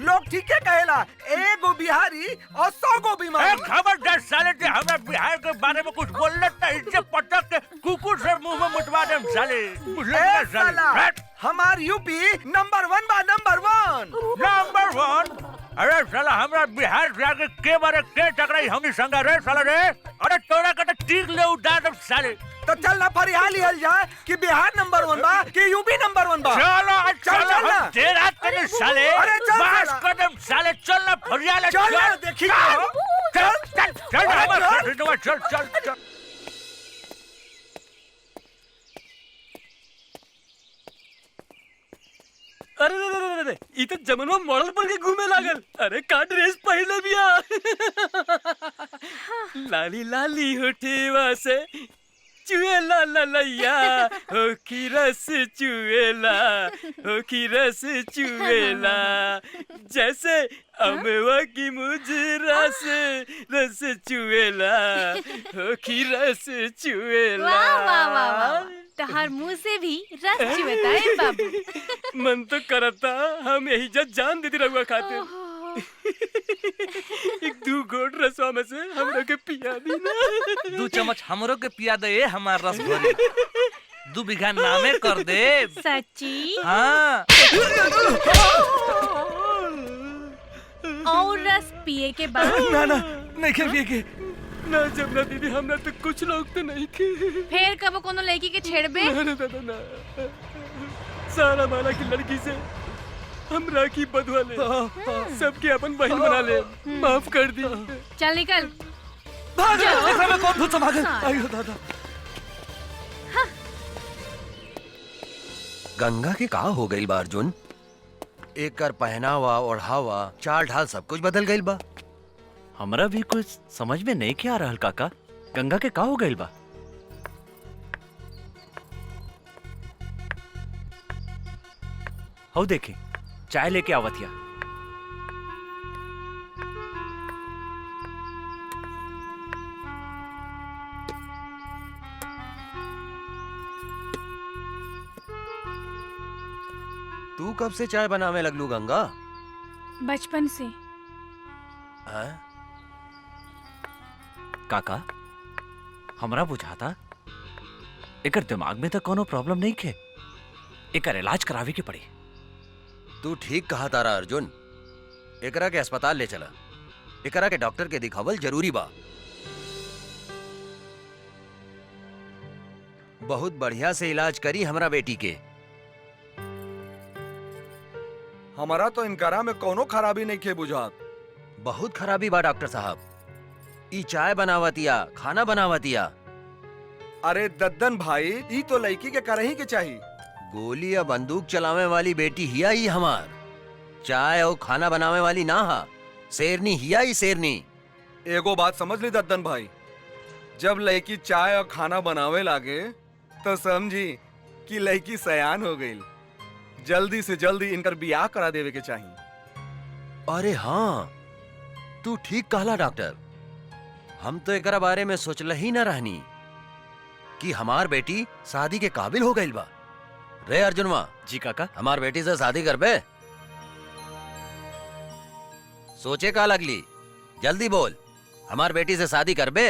लोग ठीक है कहेला, एगो बिहारी और 100 गो बीमारी। खबरदार साले ते हमरा बिहार के बारे में कुछ बोलना त इज्जत पटक के कुकुर से मुंह में मुतवा देम साले। ए साला हमार यूपी नंबर 1 बा, नंबर 1। नंबर 1? अरे साला हमरा बिहार जाके के बारे के टकराई हमनी संग रे साला रे। अरे तोरा के टीक ले उड़ा देम साले। तो चल ना फरियाली हल जाए कि बिहार नंबर 1 बा कि यूपी नंबर 1 बा। चलो चल ना देर रात के साले। अरे चल बस कदम साले चल ना फरियाली चल ना देखी चल चल चल चल चल। अरे ई तो जमनवा मॉडल पर के घूमे लागल। अरे का ड्रेस पहले बिया। लाली लाली होठेवा से चुएला ललैया, हो की रस चुएला, हो की रस चुएला। जैसे अमवा की मुजरा से रस चुएला, हो की रस चुएला। वाह वाह वाह वाह, तहार मुंह से भी रस चुएता है बाबू। मन तो करता हम यही जब जान देती रहुआ खातिर। एक 2 घोट रसवा में से हमरा के पिया दी ना। 2 चम्मच हमरो के पिया दे हमार रस भरी। 2 बीघा नामे कर दे। सच्ची? हाँ। और रस पिए के बाद? ना ना नहीं के पिए के ना जमुना दीदी, हमरा तो कुछ लोग तो नहीं के। फिर कब कोनो लड़की के छेड़बे? ना सारा माला की लड़की से हम राखी बंधवा ले, सबके अपन बहन बना ले। माफ कर दी। चल निकल भाग। देखा मैं कौन भूत भागल। आयो दादा। गंगा के का हो गई बा अर्जुन? एकर पहनावा ओढ़ावा चाल ढाल सब कुछ बदल गई बा। हमरा भी कुछ समझ में नहीं क्या आ रहल काका। गंगा के का हो गई बा? हो देखे चाय लेके आवतिया। तू कब से चाय बनावे लगलू गंगा? बचपन से। हाँ? काका हमरा बुझाता एकर दिमाग में तो कोनो प्रॉब्लम नहीं खे, एकर इलाज करावे के पड़ी। तू ठीक कहा तारा अर्जुन, एकरा के अस्पताल ले चला, एकरा के डॉक्टर के दिखावल जरूरी बा। बहुत बढ़िया से इलाज करी हमरा बेटी के। हमारा तो इनकारा में कोनो खराबी नहीं खे बुझात। बहुत खराबी बा डॉक्टर साहब, ई चाय बनावतिया, खाना बनावतिया। अरे दद्दन भाई, ई तो लड़की के करही के चाहिए। गोली या बंदूक चलावे वाली बेटी हिया ही हमार, चाय और खाना बनावे वाली ना हा, शेरनी हिया ही शेरनी। एगो बात समझ ली दद्दन भाई, जब लड़की चाय और खाना बनावे लागे तो समझी कि लड़की सयान हो गई। जल्दी से जल्दी इनकर बियाह करा देवे के चाहिए। अरे हाँ, तू ठीक कहला डॉक्टर, हम तो एकरा बारे में सोचल ही न रहनी कि हमार बेटी शादी के काबिल हो गई बा। रे अर्जुनवा। जी काका। हमार बेटी से शादी करबे? सोचे का लगली, जल्दी बोल, हमार बेटी से शादी करबे?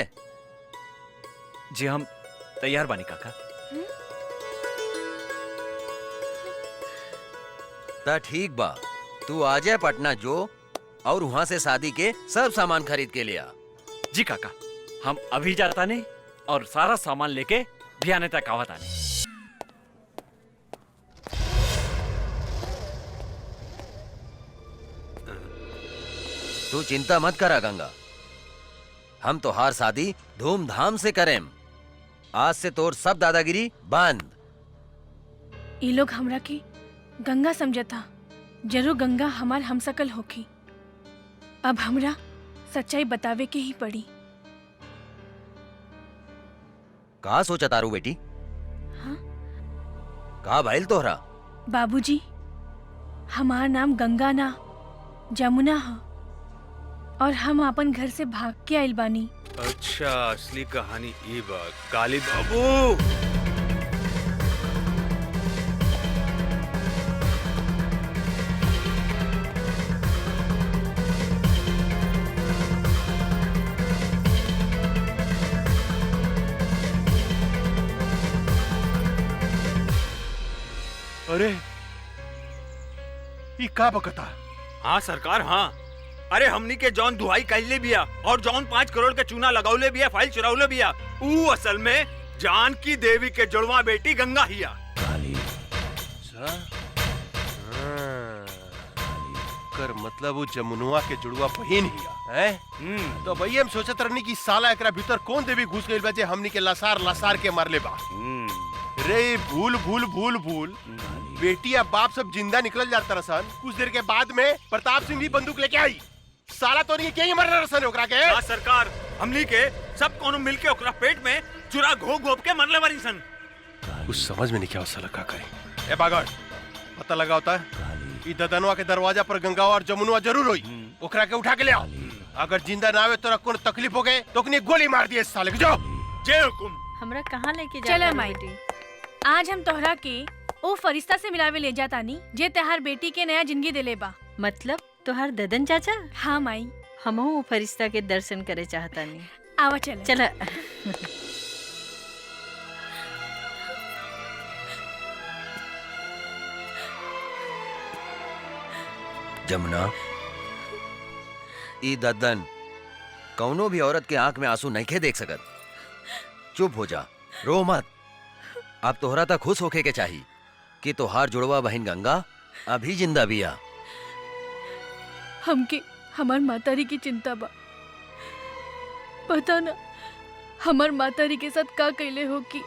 जी हम तैयार बानी काका। ता ठीक बा, तू आ जाए पटना जो और वहां से शादी के सब सामान खरीद के ले आ। जी काका, हम अभी जाता नहीं और सारा सामान लेके भियाने तक आवत आने। तू चिंता मत करा गंगा, हम तो हार शादी धूमधाम से करें। आज से तोर सब दादागिरी बंद। ये लोग हमरा के गंगा समझता, जरूर गंगा हमार हमसकल होखी। अब हमरा सच्चाई बतावे के ही पड़ी। का सोचा तारू बेटी? हाँ? का भइल तोहरा? बाबूजी, हमार नाम गंगा ना जमुना है और हम अपन घर से भाग के आइल बानी। अच्छा, असली कहानी ई बा। काली बाबू, अरे ये का बकता? हाँ सरकार, हाँ। अरे हमनी के जौन दुहाई कैले बिया और जौन 5 करोड़ के चूना लगाउले बिया, फाइल चुराउले बिया, ऊ असल में जानकी देवी के जुड़वा बेटी गंगा हिया। कर मतलब वो जमुनुआ के जुड़वा बहिन हिया है? तो भई हम सोचत रहनी कि साला एकरा भीतर कौन देवी घुस गइल बा जे हमनी के लसार लसार के मारले बा। रे भूल भूल भूल भूल, बेटी या बाप सब जिंदा निकल जाता रसन। कुछ देर के बाद में प्रताप सिंह भी बंदूक लेके आई। साला तो नहीं क्या मर रसन ओकरा के? ना सरकार, हमनी के सब कोनो मिलके ओकरा पेट में चुरा घोप घोप के मरले बानी सन। कुछ समझ में नहीं क्या साला का करे। ए बागड़, पता लगा होता है ई ददनवा के दरवाजा पर गंगा और जमुनुआ जरूर होई। ओकरा के उठा के ले आओ। अगर जिंदा ना आवे तो कोनो तकलीफ हो गए तो ओकनी गोली मार दिए साले के। जाओ। जय हुकुम। हमरा कहाँ लेके जा? चला माई, आज हम तोहरा के ओ फरिश्ता से मिलावे ले जातानी जे तहार बेटी के नया जिंदगी दिले बा। मतलब तोहार ददन चाचा? हाँ माई, हमहू वो फरिश्ता के दर्शन करे चाहतानी। आवा चला। चला। जमुना, ई दद्दन कौनो भी औरत के आंख में आंसू नहीं खे देख सकत। चुप हो जा, रो मत। अब तोहरा तक खुश होके के चाहिए कि तोहार जुड़वा बहन गंगा अभी जिंदा बिया। हमके हमार मातारी की चिंता बा। पता ना हमार मातारी के साथ का कैले हो कि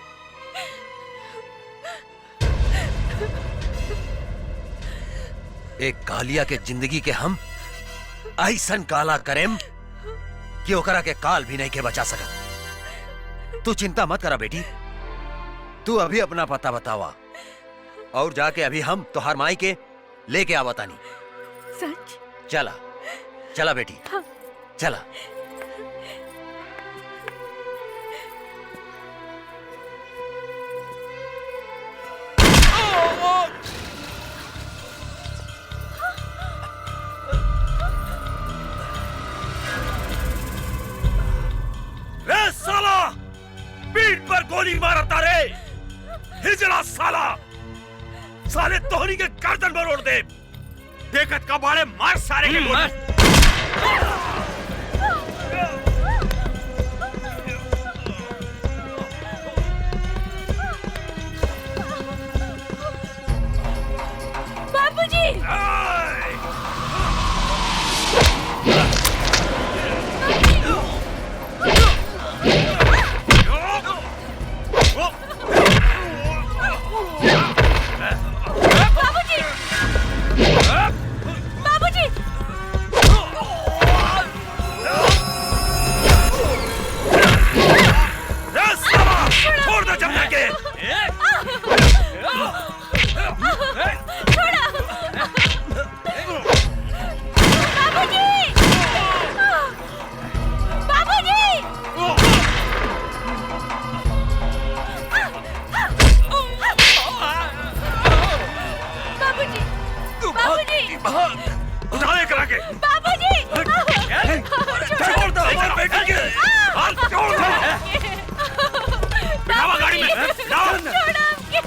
एक कालिया के जिंदगी के हम ऐसन काला करेम कि ओकरा के काल भी नहीं के बचा सकत। तू चिंता मत करा बेटी, तू अभी अपना पता बतावा और जाके अभी हम तोहार माई के लेके आवतानी। सच? चला चला बेटी, चला। रे साला, पीठ पर गोली मारता रे, हिजड़ा साला, साले तोहरी के गर्दन पर ओढ़ दे। देखत का बाड़े मार सारे के गोली। बाबूजी! बाबूजी! छोड़ दो जमुना के। उठा ले करा के। बाबूजी! छोड़ दो हमारे बेटी के। छोड़ दो। बिठावा गाड़ी में। लाओ।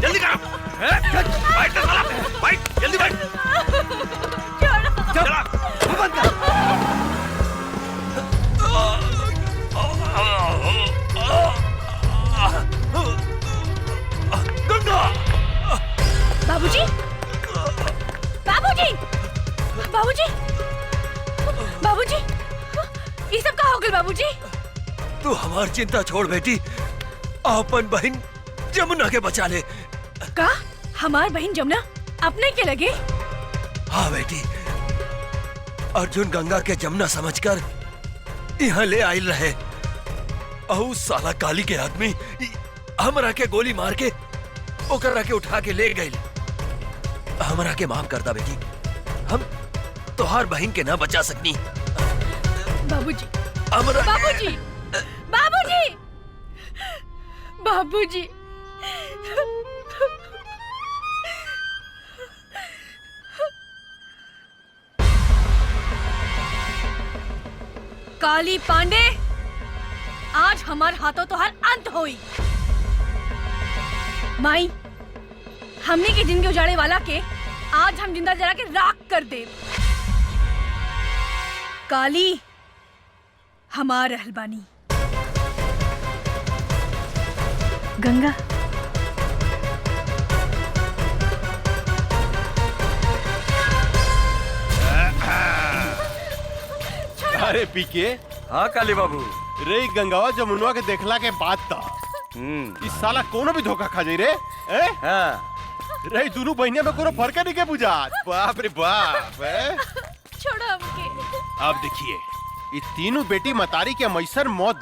जल्दी करो। बैठ तो साला। बैठ जल्दी बैठ। चला। बंद कर। गंगा। बाबूजी, बाबूजी, बाबूजी, बाबूजी, ये सब कहाँ हो गए बाबूजी? तू हमारी चिंता छोड़ बेटी, अपन बहन जमुना के बचा ले। का हमार बहन जमुना अपने के लगे? हाँ बेटी, अर्जुन गंगा के जमुना समझकर यहाँ ले आयल रहे। और साला काली के आदमी हमरा के गोली मार के ओकरा के उठा के ले गए। हमरा के माफ करता बेटी, हम तोहार बहन के ना बचा सकनी। बाबूजी, हमरा बाबूजी, बाबूजी, बाबूजी, काली पांडे, आज हमार हाथों तो हर अंत होई। माई, हमने की जिंदगी उजाड़े वाला के आज हम जिंदा जला के राख कर दे। काली हमार रहलबानी। गंगा, अरे पीके। हाँ काली बाबू। रे गंगावा जमुनवा के देखला के बाद ता इस साला कोनो भी धोखा खा जाई रे। हाँ। रे दोनों बहनिया में कोनो फर्क नहीं के बुझा। बाप रे बाप। छोड़ो हमके। अब देखिए, ये तीनों बेटी मतारी के हम ऐसन मौत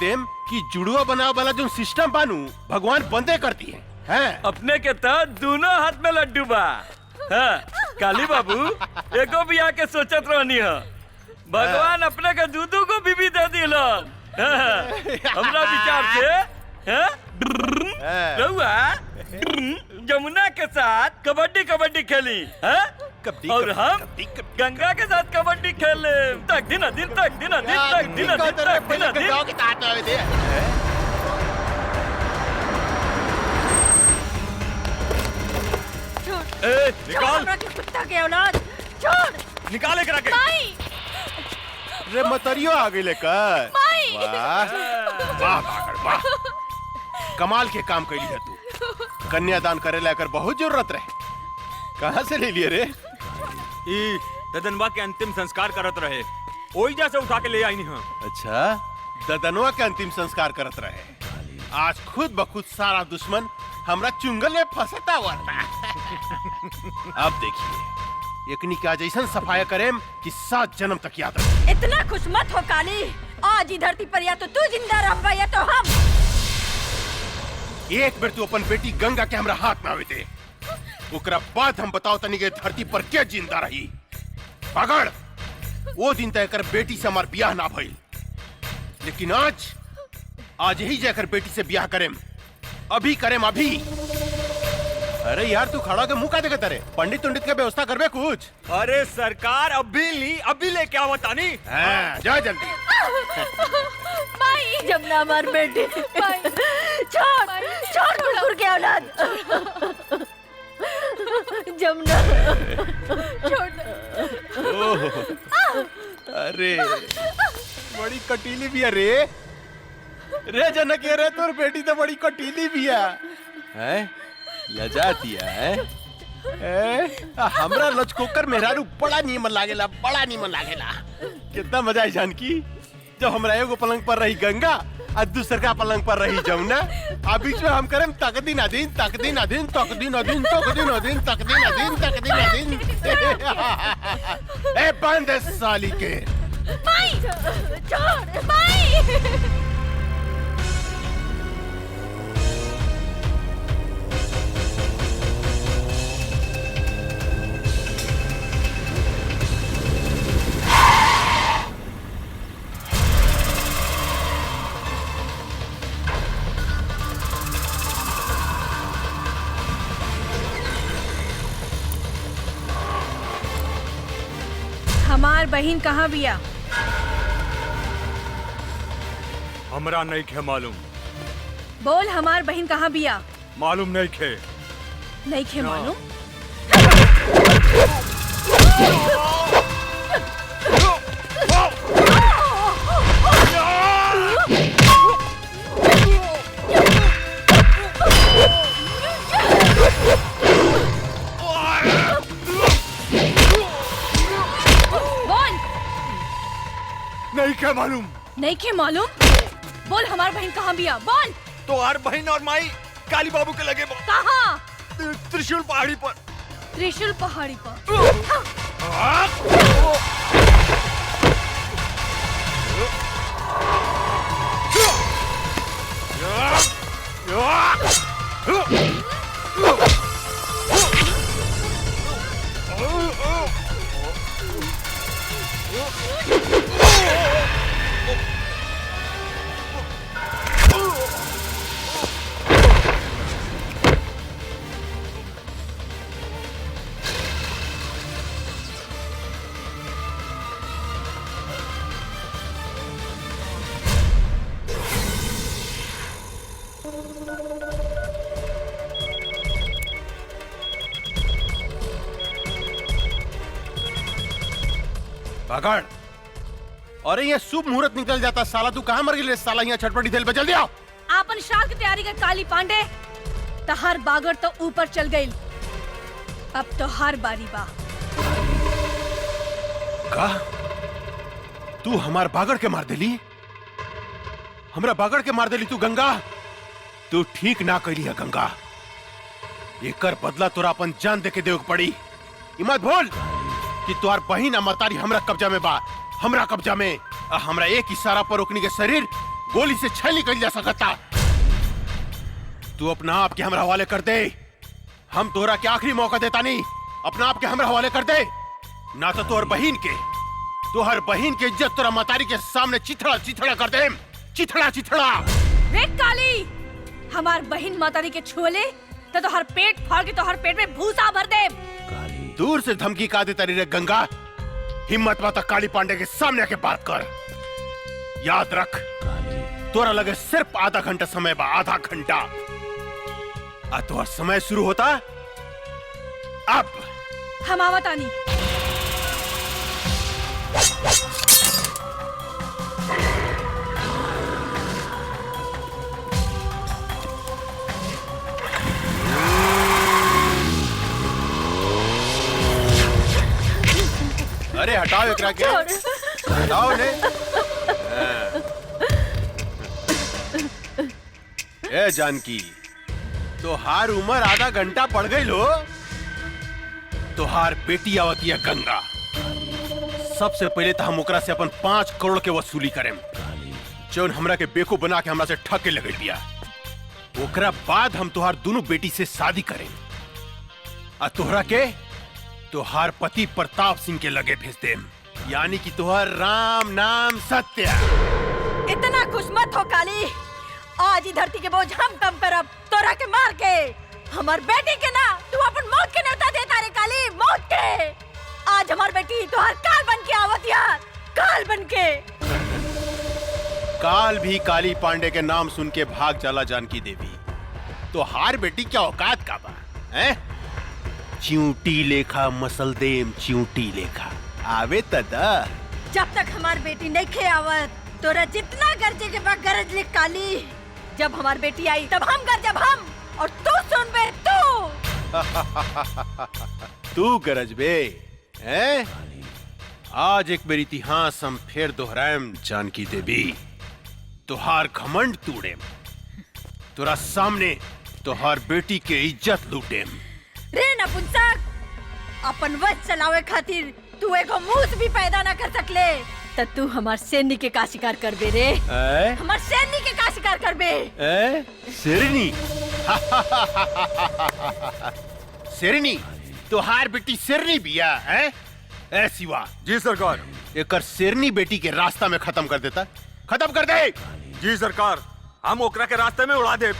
देम कि जुड़वा बनावे वाला जो सिस्टम बानू भगवान बंदे करती है। हैं? अपने के तो दोनों हाथ में लड्डू बा। हाँ, काली बाबू एगो भी आके सोचत रहनी है, भगवान अपने के दूधू को बीबी दे दिला। हमरा विचार से रहुआ जमुना के साथ कबड्डी खेली है, और हम गंगा के साथ कबड्डी खेले तक दिन निकाल कुत्ता के औलाद, छोड़। निकाले करा के। माई, रे मतरियो आ गई लेकर। माई। वाह वाह वाह, कमाल के काम कैली है तू। कन्यादान करे लेकर बहुत जरूरत रहे, कहाँ से ले लिए रे? ई ददनवा के अंतिम संस्कार करत रहे, ओई जैसे उठा के ले आई नहीं। अच्छा, ददनवा के अंतिम संस्कार करत रहे। आज खुद बखुद सारा दुश्मन हमरा चुंगल में फंसता हुआ था। अब देखिए, एकनी का जैसन सफाया करेम कि 7 जन्म तक याद रहे। इतना खुश मत हो काली, आज ही धरती पर या तो तू जिंदा रह या तो हम। एक बार तू अपन बेटी गंगा के हमरा हाथ में आवे दे, ओकरा बाद हम बताओ तनी के धरती पर क्या जिंदा रही। पकड़, वो दिन तय कर बेटी से हमार ब्याह ना भइल, लेकिन आज ही जाकर बेटी से ब्याह करेम। अभी करेम, अभी। अरे यार तू खड़ा के मुंह का देखत रे? पंडित तुंडित के व्यवस्था करबे कुछ? अरे सरकार अभी लेके आओ तानी। हाँ, जा जल्दी। माई जमुना हमार बेटी, छोड़ कुकुर के औलाद। जमुना ओह, अरे बड़ी कटीली भी है रे जनक, रे तोर बेटी तो बड़ी कटीली भी है। लजाती है। हमरा लचकोकर मेहरारू बड़ा नीमन लागेला, बड़ा नीमन लागेला। कितना मजा है जानकी, जब हमरा एगो पलंग पर रही गंगा और दूसर का पलंग पर रही जमुना, आ बीच में हम करें तकदीन अधीन तकदीन अधीन तकदीन अधीन तकदीन अधीन तकदीन अधीन तकदीन अधीन। ए बंद है साली के। माई छोड़, माई। हमार बहन कहाँ बिया? हमरा नहीं खे मालूम। बोल, हमार बहन कहाँ बिया? मालूम नहीं खे। नहीं खे मालूम? नहीं क्या मालूम? नहीं के मालूम? बोल, हमार बहन कहाँ बिया? बोल। तो हर बहन और माई काली बाबू के लगे। कहाँ? त्रिशूल पहाड़ी पर। त्रिशूल पहाड़ी पर। पकड़। अरे ये शुभ मुहूर्त निकल जाता साला, तू कहाँ मर गई साला? यहाँ छटपटी थेल पे जल्दी आओ। आपन श्राद्ध की तैयारी कर काली पांडे। तहार बागड़ तो ऊपर चल गई, अब तो हार बारी बा। का? तू हमार बागड़ के मार देली? हमरा बागड़ के मार देली तू गंगा? तू ठीक ना कैली है गंगा। एकर बदला तोरा अपन जान दे के देव पड़ी। मत भूल कि तुहार बहिन मतारी हमरा कब्जा में बा, हमरा कब्जा में। हमरा एक इशारा पर ओकनी के शरीर गोली से छल निकल जा सकता। तू अपना आप के हमरा हवाले कर दे। हम तोरा के आखिरी मौका देता नहीं, अपना आप के हमरा हवाले कर दे, ना तो तोहर बहिन के, तोहर बहिन के इज्जत तोरा मतारी के सामने चिथड़ा चिथड़ा कर दे। चिथड़ा चिथड़ा। रे काली, हमार बहिन मातारी के छुले तो हर पेट फाड़ के तो हर पेट में भूसा भर दे। दूर से धमकी का देता रे गंगा। हिम्मत माता काली पांडे के सामने आके बात कर। याद रख, तोरा लगे सिर्फ आधा घंटा समय बा, आधा घंटा। आ तोहर समय शुरू होता अब। हम आवतानी। अरे हटाओ एकरा के, हटाओ ने। ए जानकी, तोहार उम्र आधा घंटा पड़ गई लो। तोहार बेटी आवती है गंगा। सबसे पहले तो हम ओकरा से अपन 5 करोड़ के वसूली करें, जौन हमरा के बेको बना के हमरा से ठग के लगे दिया। ओकरा बाद हम तोहार दोनों बेटी से शादी करें। और तोहरा के तुहार पति प्रताप सिंह के लगे भेज दे, यानी कि तुहार राम नाम सत्य। इतना खुश मत हो काली, आज ही धरती के बोझ हम कम करब तोरा के मार के। हमार बेटी के ना तू अपन मौत के न्योता देता रे काली, मौत के। आज हमार बेटी तुहार काल बन के आवत यार, काल बन के। काल भी काली पांडे के नाम सुन के भाग चला जानकी देवी। तो हार बेटी क्या औकात का बा हैं? चिंटी लेखा मसलदेम, चिंटी लेखा आवे तदा। जब तक हमार बेटी नहीं खे आवत तोरा जितना गरजे के बाद गरज ले काली। जब हमार बेटी आई तब हम गरजब हम, और तू सुन बे तू गरज बे हैं? आज एक बार इतिहास हम फिर दोहराएम जानकी देवी। तुहार घमंड तूड़ेम, तोरा सामने तुहार बेटी के इज्जत लूटेम। रे नपुंसक, अपन वश चलावे खातिर तू एगो मूस भी पैदा न कर सकले, त तू हमार सैनी के का शिकार करबे रे? हमार सैनी के का शिकार करबे? शेरनी शेरनी तुहार बेटी शेरनी बिया है? ए शिवा। जी सरकार। एकर शेरनी बेटी के रास्ता में खत्म कर देता, खत्म कर दे। जी सरकार, हम ओकरा के रास्ते में उड़ा दे।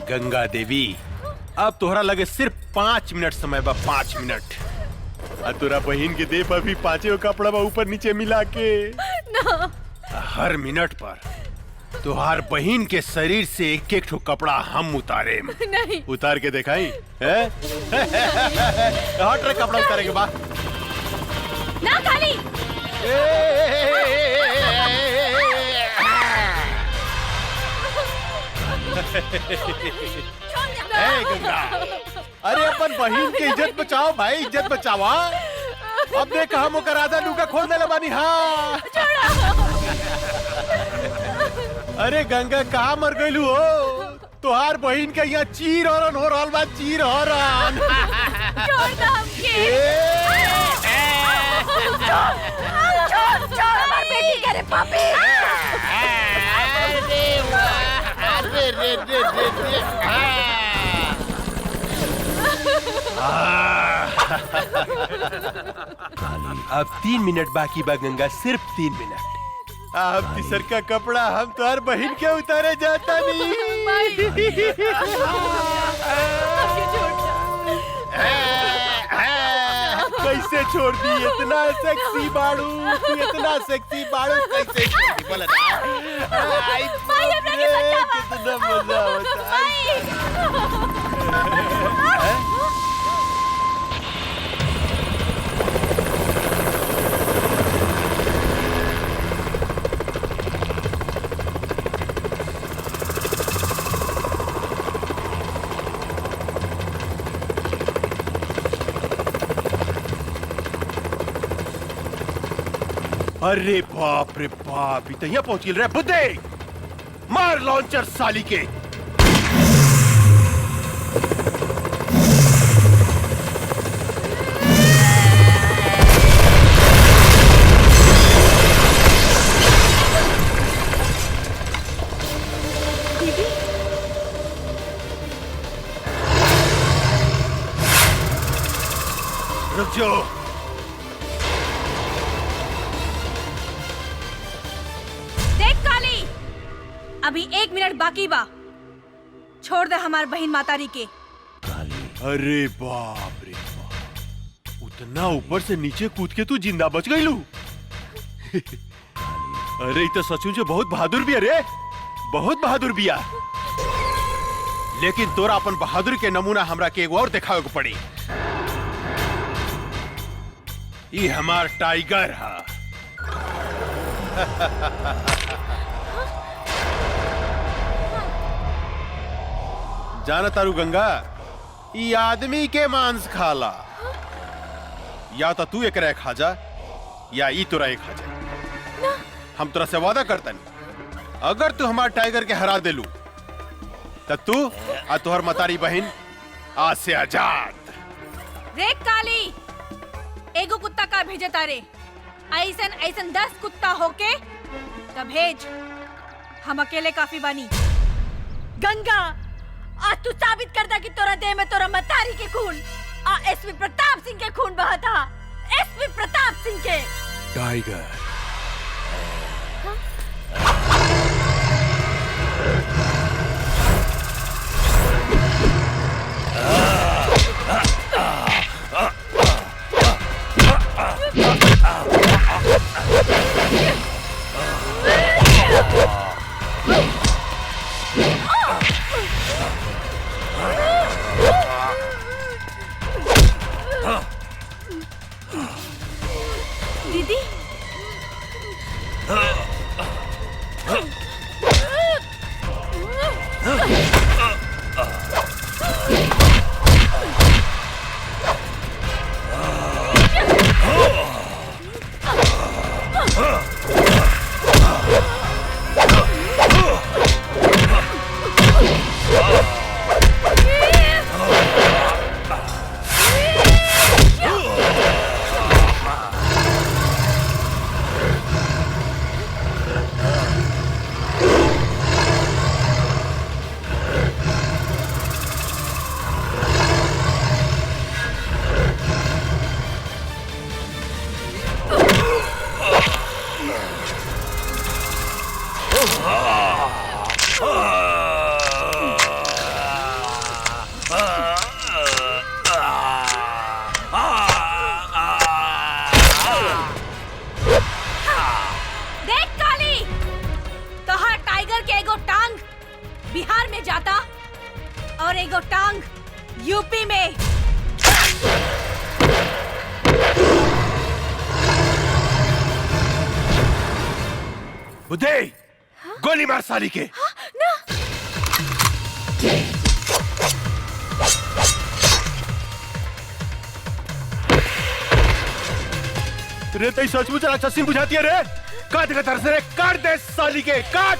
गंगा देवी, अब तोहरा लगे सिर्फ 5 मिनट समय बा, 5 मिनट। तोरा बहन के दे पर भी 5 कपड़ा बा ऊपर नीचे मिला के ना। हर मिनट पर तुहार बहन के शरीर से एक एक ठो कपड़ा हम उतारे। नहीं। उतार के दिखाई है? हट रे, कपड़ा उतारे के बाद ना काली। गंगा, अरे अपन बहन की इज्जत बचाओ भाई, इज्जत बचाओ। अब देख हम ओकर आधा लुका खोल देले बानी। हाँ अरे गंगा कहाँ मर गइलू हो? तुहार बहन के यहाँ चीर हरण हो रहल बा, चीर हरण। छोड़ दो हमके। छोड़ हमार बेटी के रे पापी। अब 3 मिनट बाकी बा गंगा, सिर्फ 3 मिनट। अब तीसर का कपड़ा हम तुहार बहन के उतारे जाता नहीं। कैसे छोड़ दी? इतना सेक्सी बाड़ू, तू इतना सेक्सी बाड़ू, कैसे छोड़ दी? बोला ना। कितना मजा होता है। अरे बाप रे बाप, इतना पहुंच गिल रहे बुद्धे। मार लॉन्चर साली के। रुक जाओ। देख काली, अभी 1 मिनट बाकी बा। छोड़ दे हमार बहन मातारी के। अरे बाप रे बाप, उतना ऊपर से नीचे कूद के तू जिंदा बच गई लू। अरे ये तो सचमुच बहुत बहादुर भी है रे, बहुत बहादुर बिया। लेकिन तोरा अपन बहादुर के नमूना हमरा के एगो और दिखावे को पड़ी। ये हमार टाइगर है। जाना तारू गंगा, ये आदमी के मांस खाला। या तो तू एकरा खा जा या ई तोरा खा जा। हम तोरा से वादा करता नहीं, अगर तू हमार टाइगर के हरा देलू तब तू आ तोहर मतारी बहन आज से आजाद। रे काली, एगो कुत्ता का भेजे तारे, ऐसन ऐसन 10 कुत्ता होके तब भेज, हम अकेले काफी बानी। गंगा, आज तू साबित कर दा कि तोरा देह में तोरा मतारी के खून एसपी प्रताप सिंह के खून बहा था। एसपी प्रताप सिंह के। टाइगर दीदी, देख काली, तोहार टाइगर के एगो टांग बिहार में जाता और एगो टांग यूपी में। बुद्धे, गोली मार साली के। ना। रे तई सचमुच राक्षसी बुझाती है रे। काट के तरस रे, काट दे साली के, काट।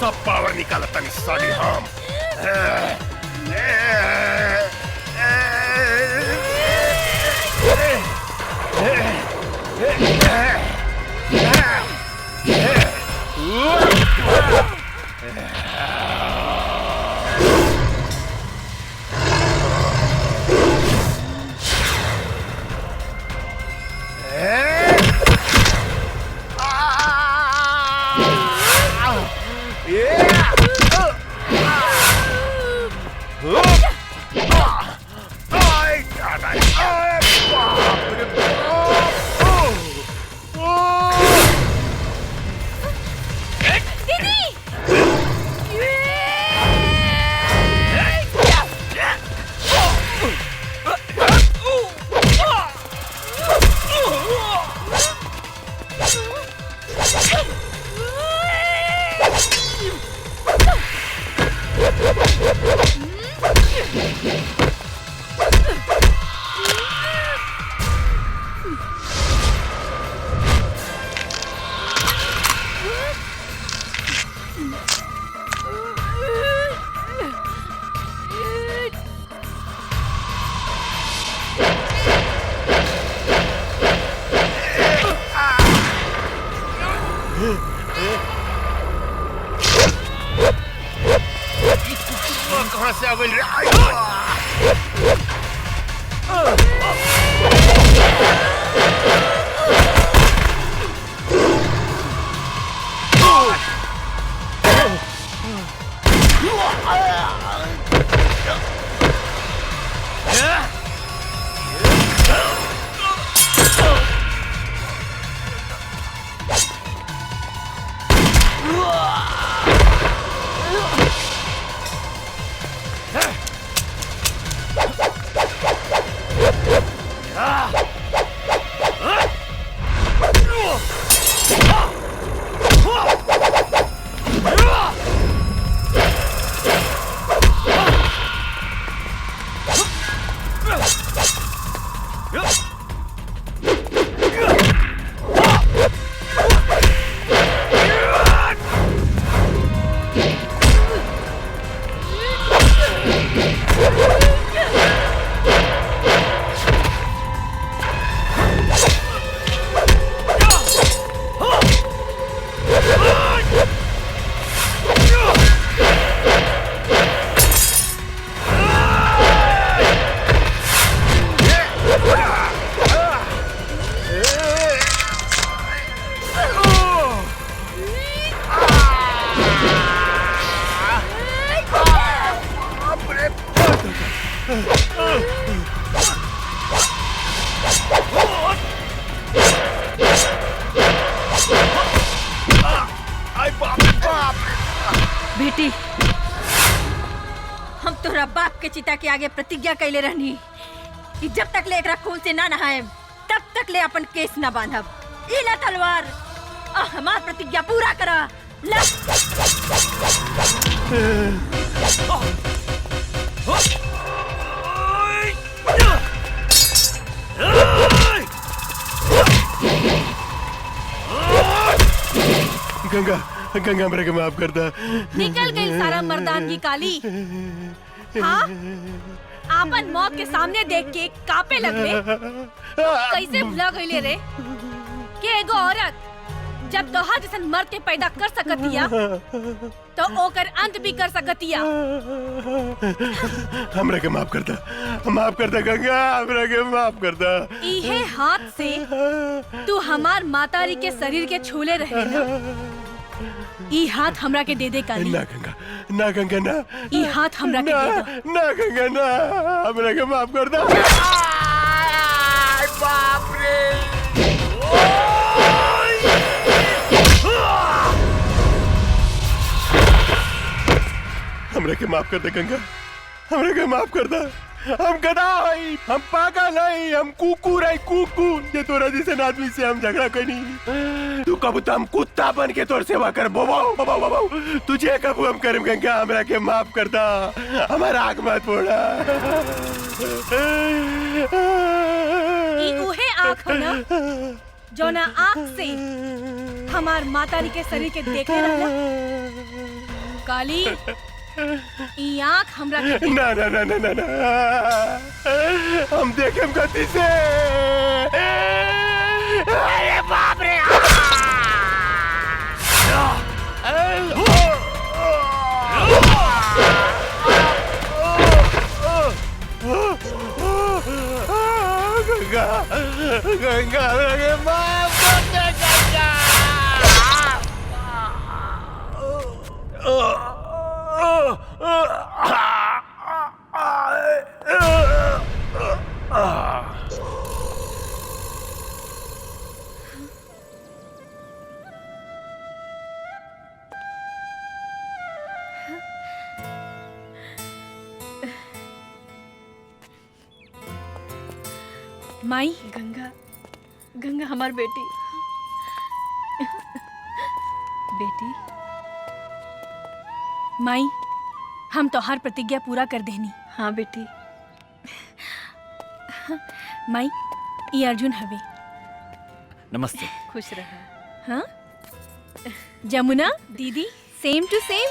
सब पावर निकाला तनी साली हम। गइल रे आई बेटी, हम तोरा बाप के चिता के आगे प्रतिज्ञा कैले रहनी कि जब तक ले एकरा खून से ना नहाए तब तक ले अपन केस ना बांधब। ई ला तलवार और हमार प्रतिज्ञा पूरा करा। ला गंगा गंगा मेरे को माफ कर दा। निकल गई सारा मर्दान की काली। हाँ, आपन मौत के सामने देख के कापे लगले। कैसे भुला गईले रे कि एगो औरत जब तोहार जैसन मर्द के पैदा कर सकतिया तो ओकर अंत भी कर सकतिया। हमरा के माफ कर दा गंगा, हमरा के माफ कर दा। इहे हाथ से तू हमार मातारी के शरीर के छूले रहे ना। ई हाथ हमरा के दे दे काली। ना गंगा ना। ई हाथ हमरा के दे दो। ना गंगा ना, हमरा के माफ कर दा। बाप रे। हमरा के माफ कर दे गंगा, हमरा के माफ कर दा। हम गधा हई, हम पागल हई, हम कुकुर हई, कुकुर। ये तोरा जैसे आदमी से हम झगड़ा करी। तू कब हम कुत्ता बन के तोर सेवा कर बाबा। तुझे कब हम करम गंगा, हमरा के माफ कर दा। हमारा आग मत फोड़ा। ई उहे आँख हो ना जो ना आँख से हमार मातारी के शरीर के देखे रहला। काली, ई आँख हमरा के ना ना ना ना ना ना, हम देखें गति से। अरे बाप रे। गंगा गंगा माफ कर दे गंगा। माई, गंगा हमार बेटी। बेटी, माई, हम तोहार प्रतिज्ञा पूरा कर देनी। हाँ बेटी। माई, ये अर्जुन हवे। नमस्ते। खुश रहा। हाँ, जमुना दीदी, सेम टू सेम।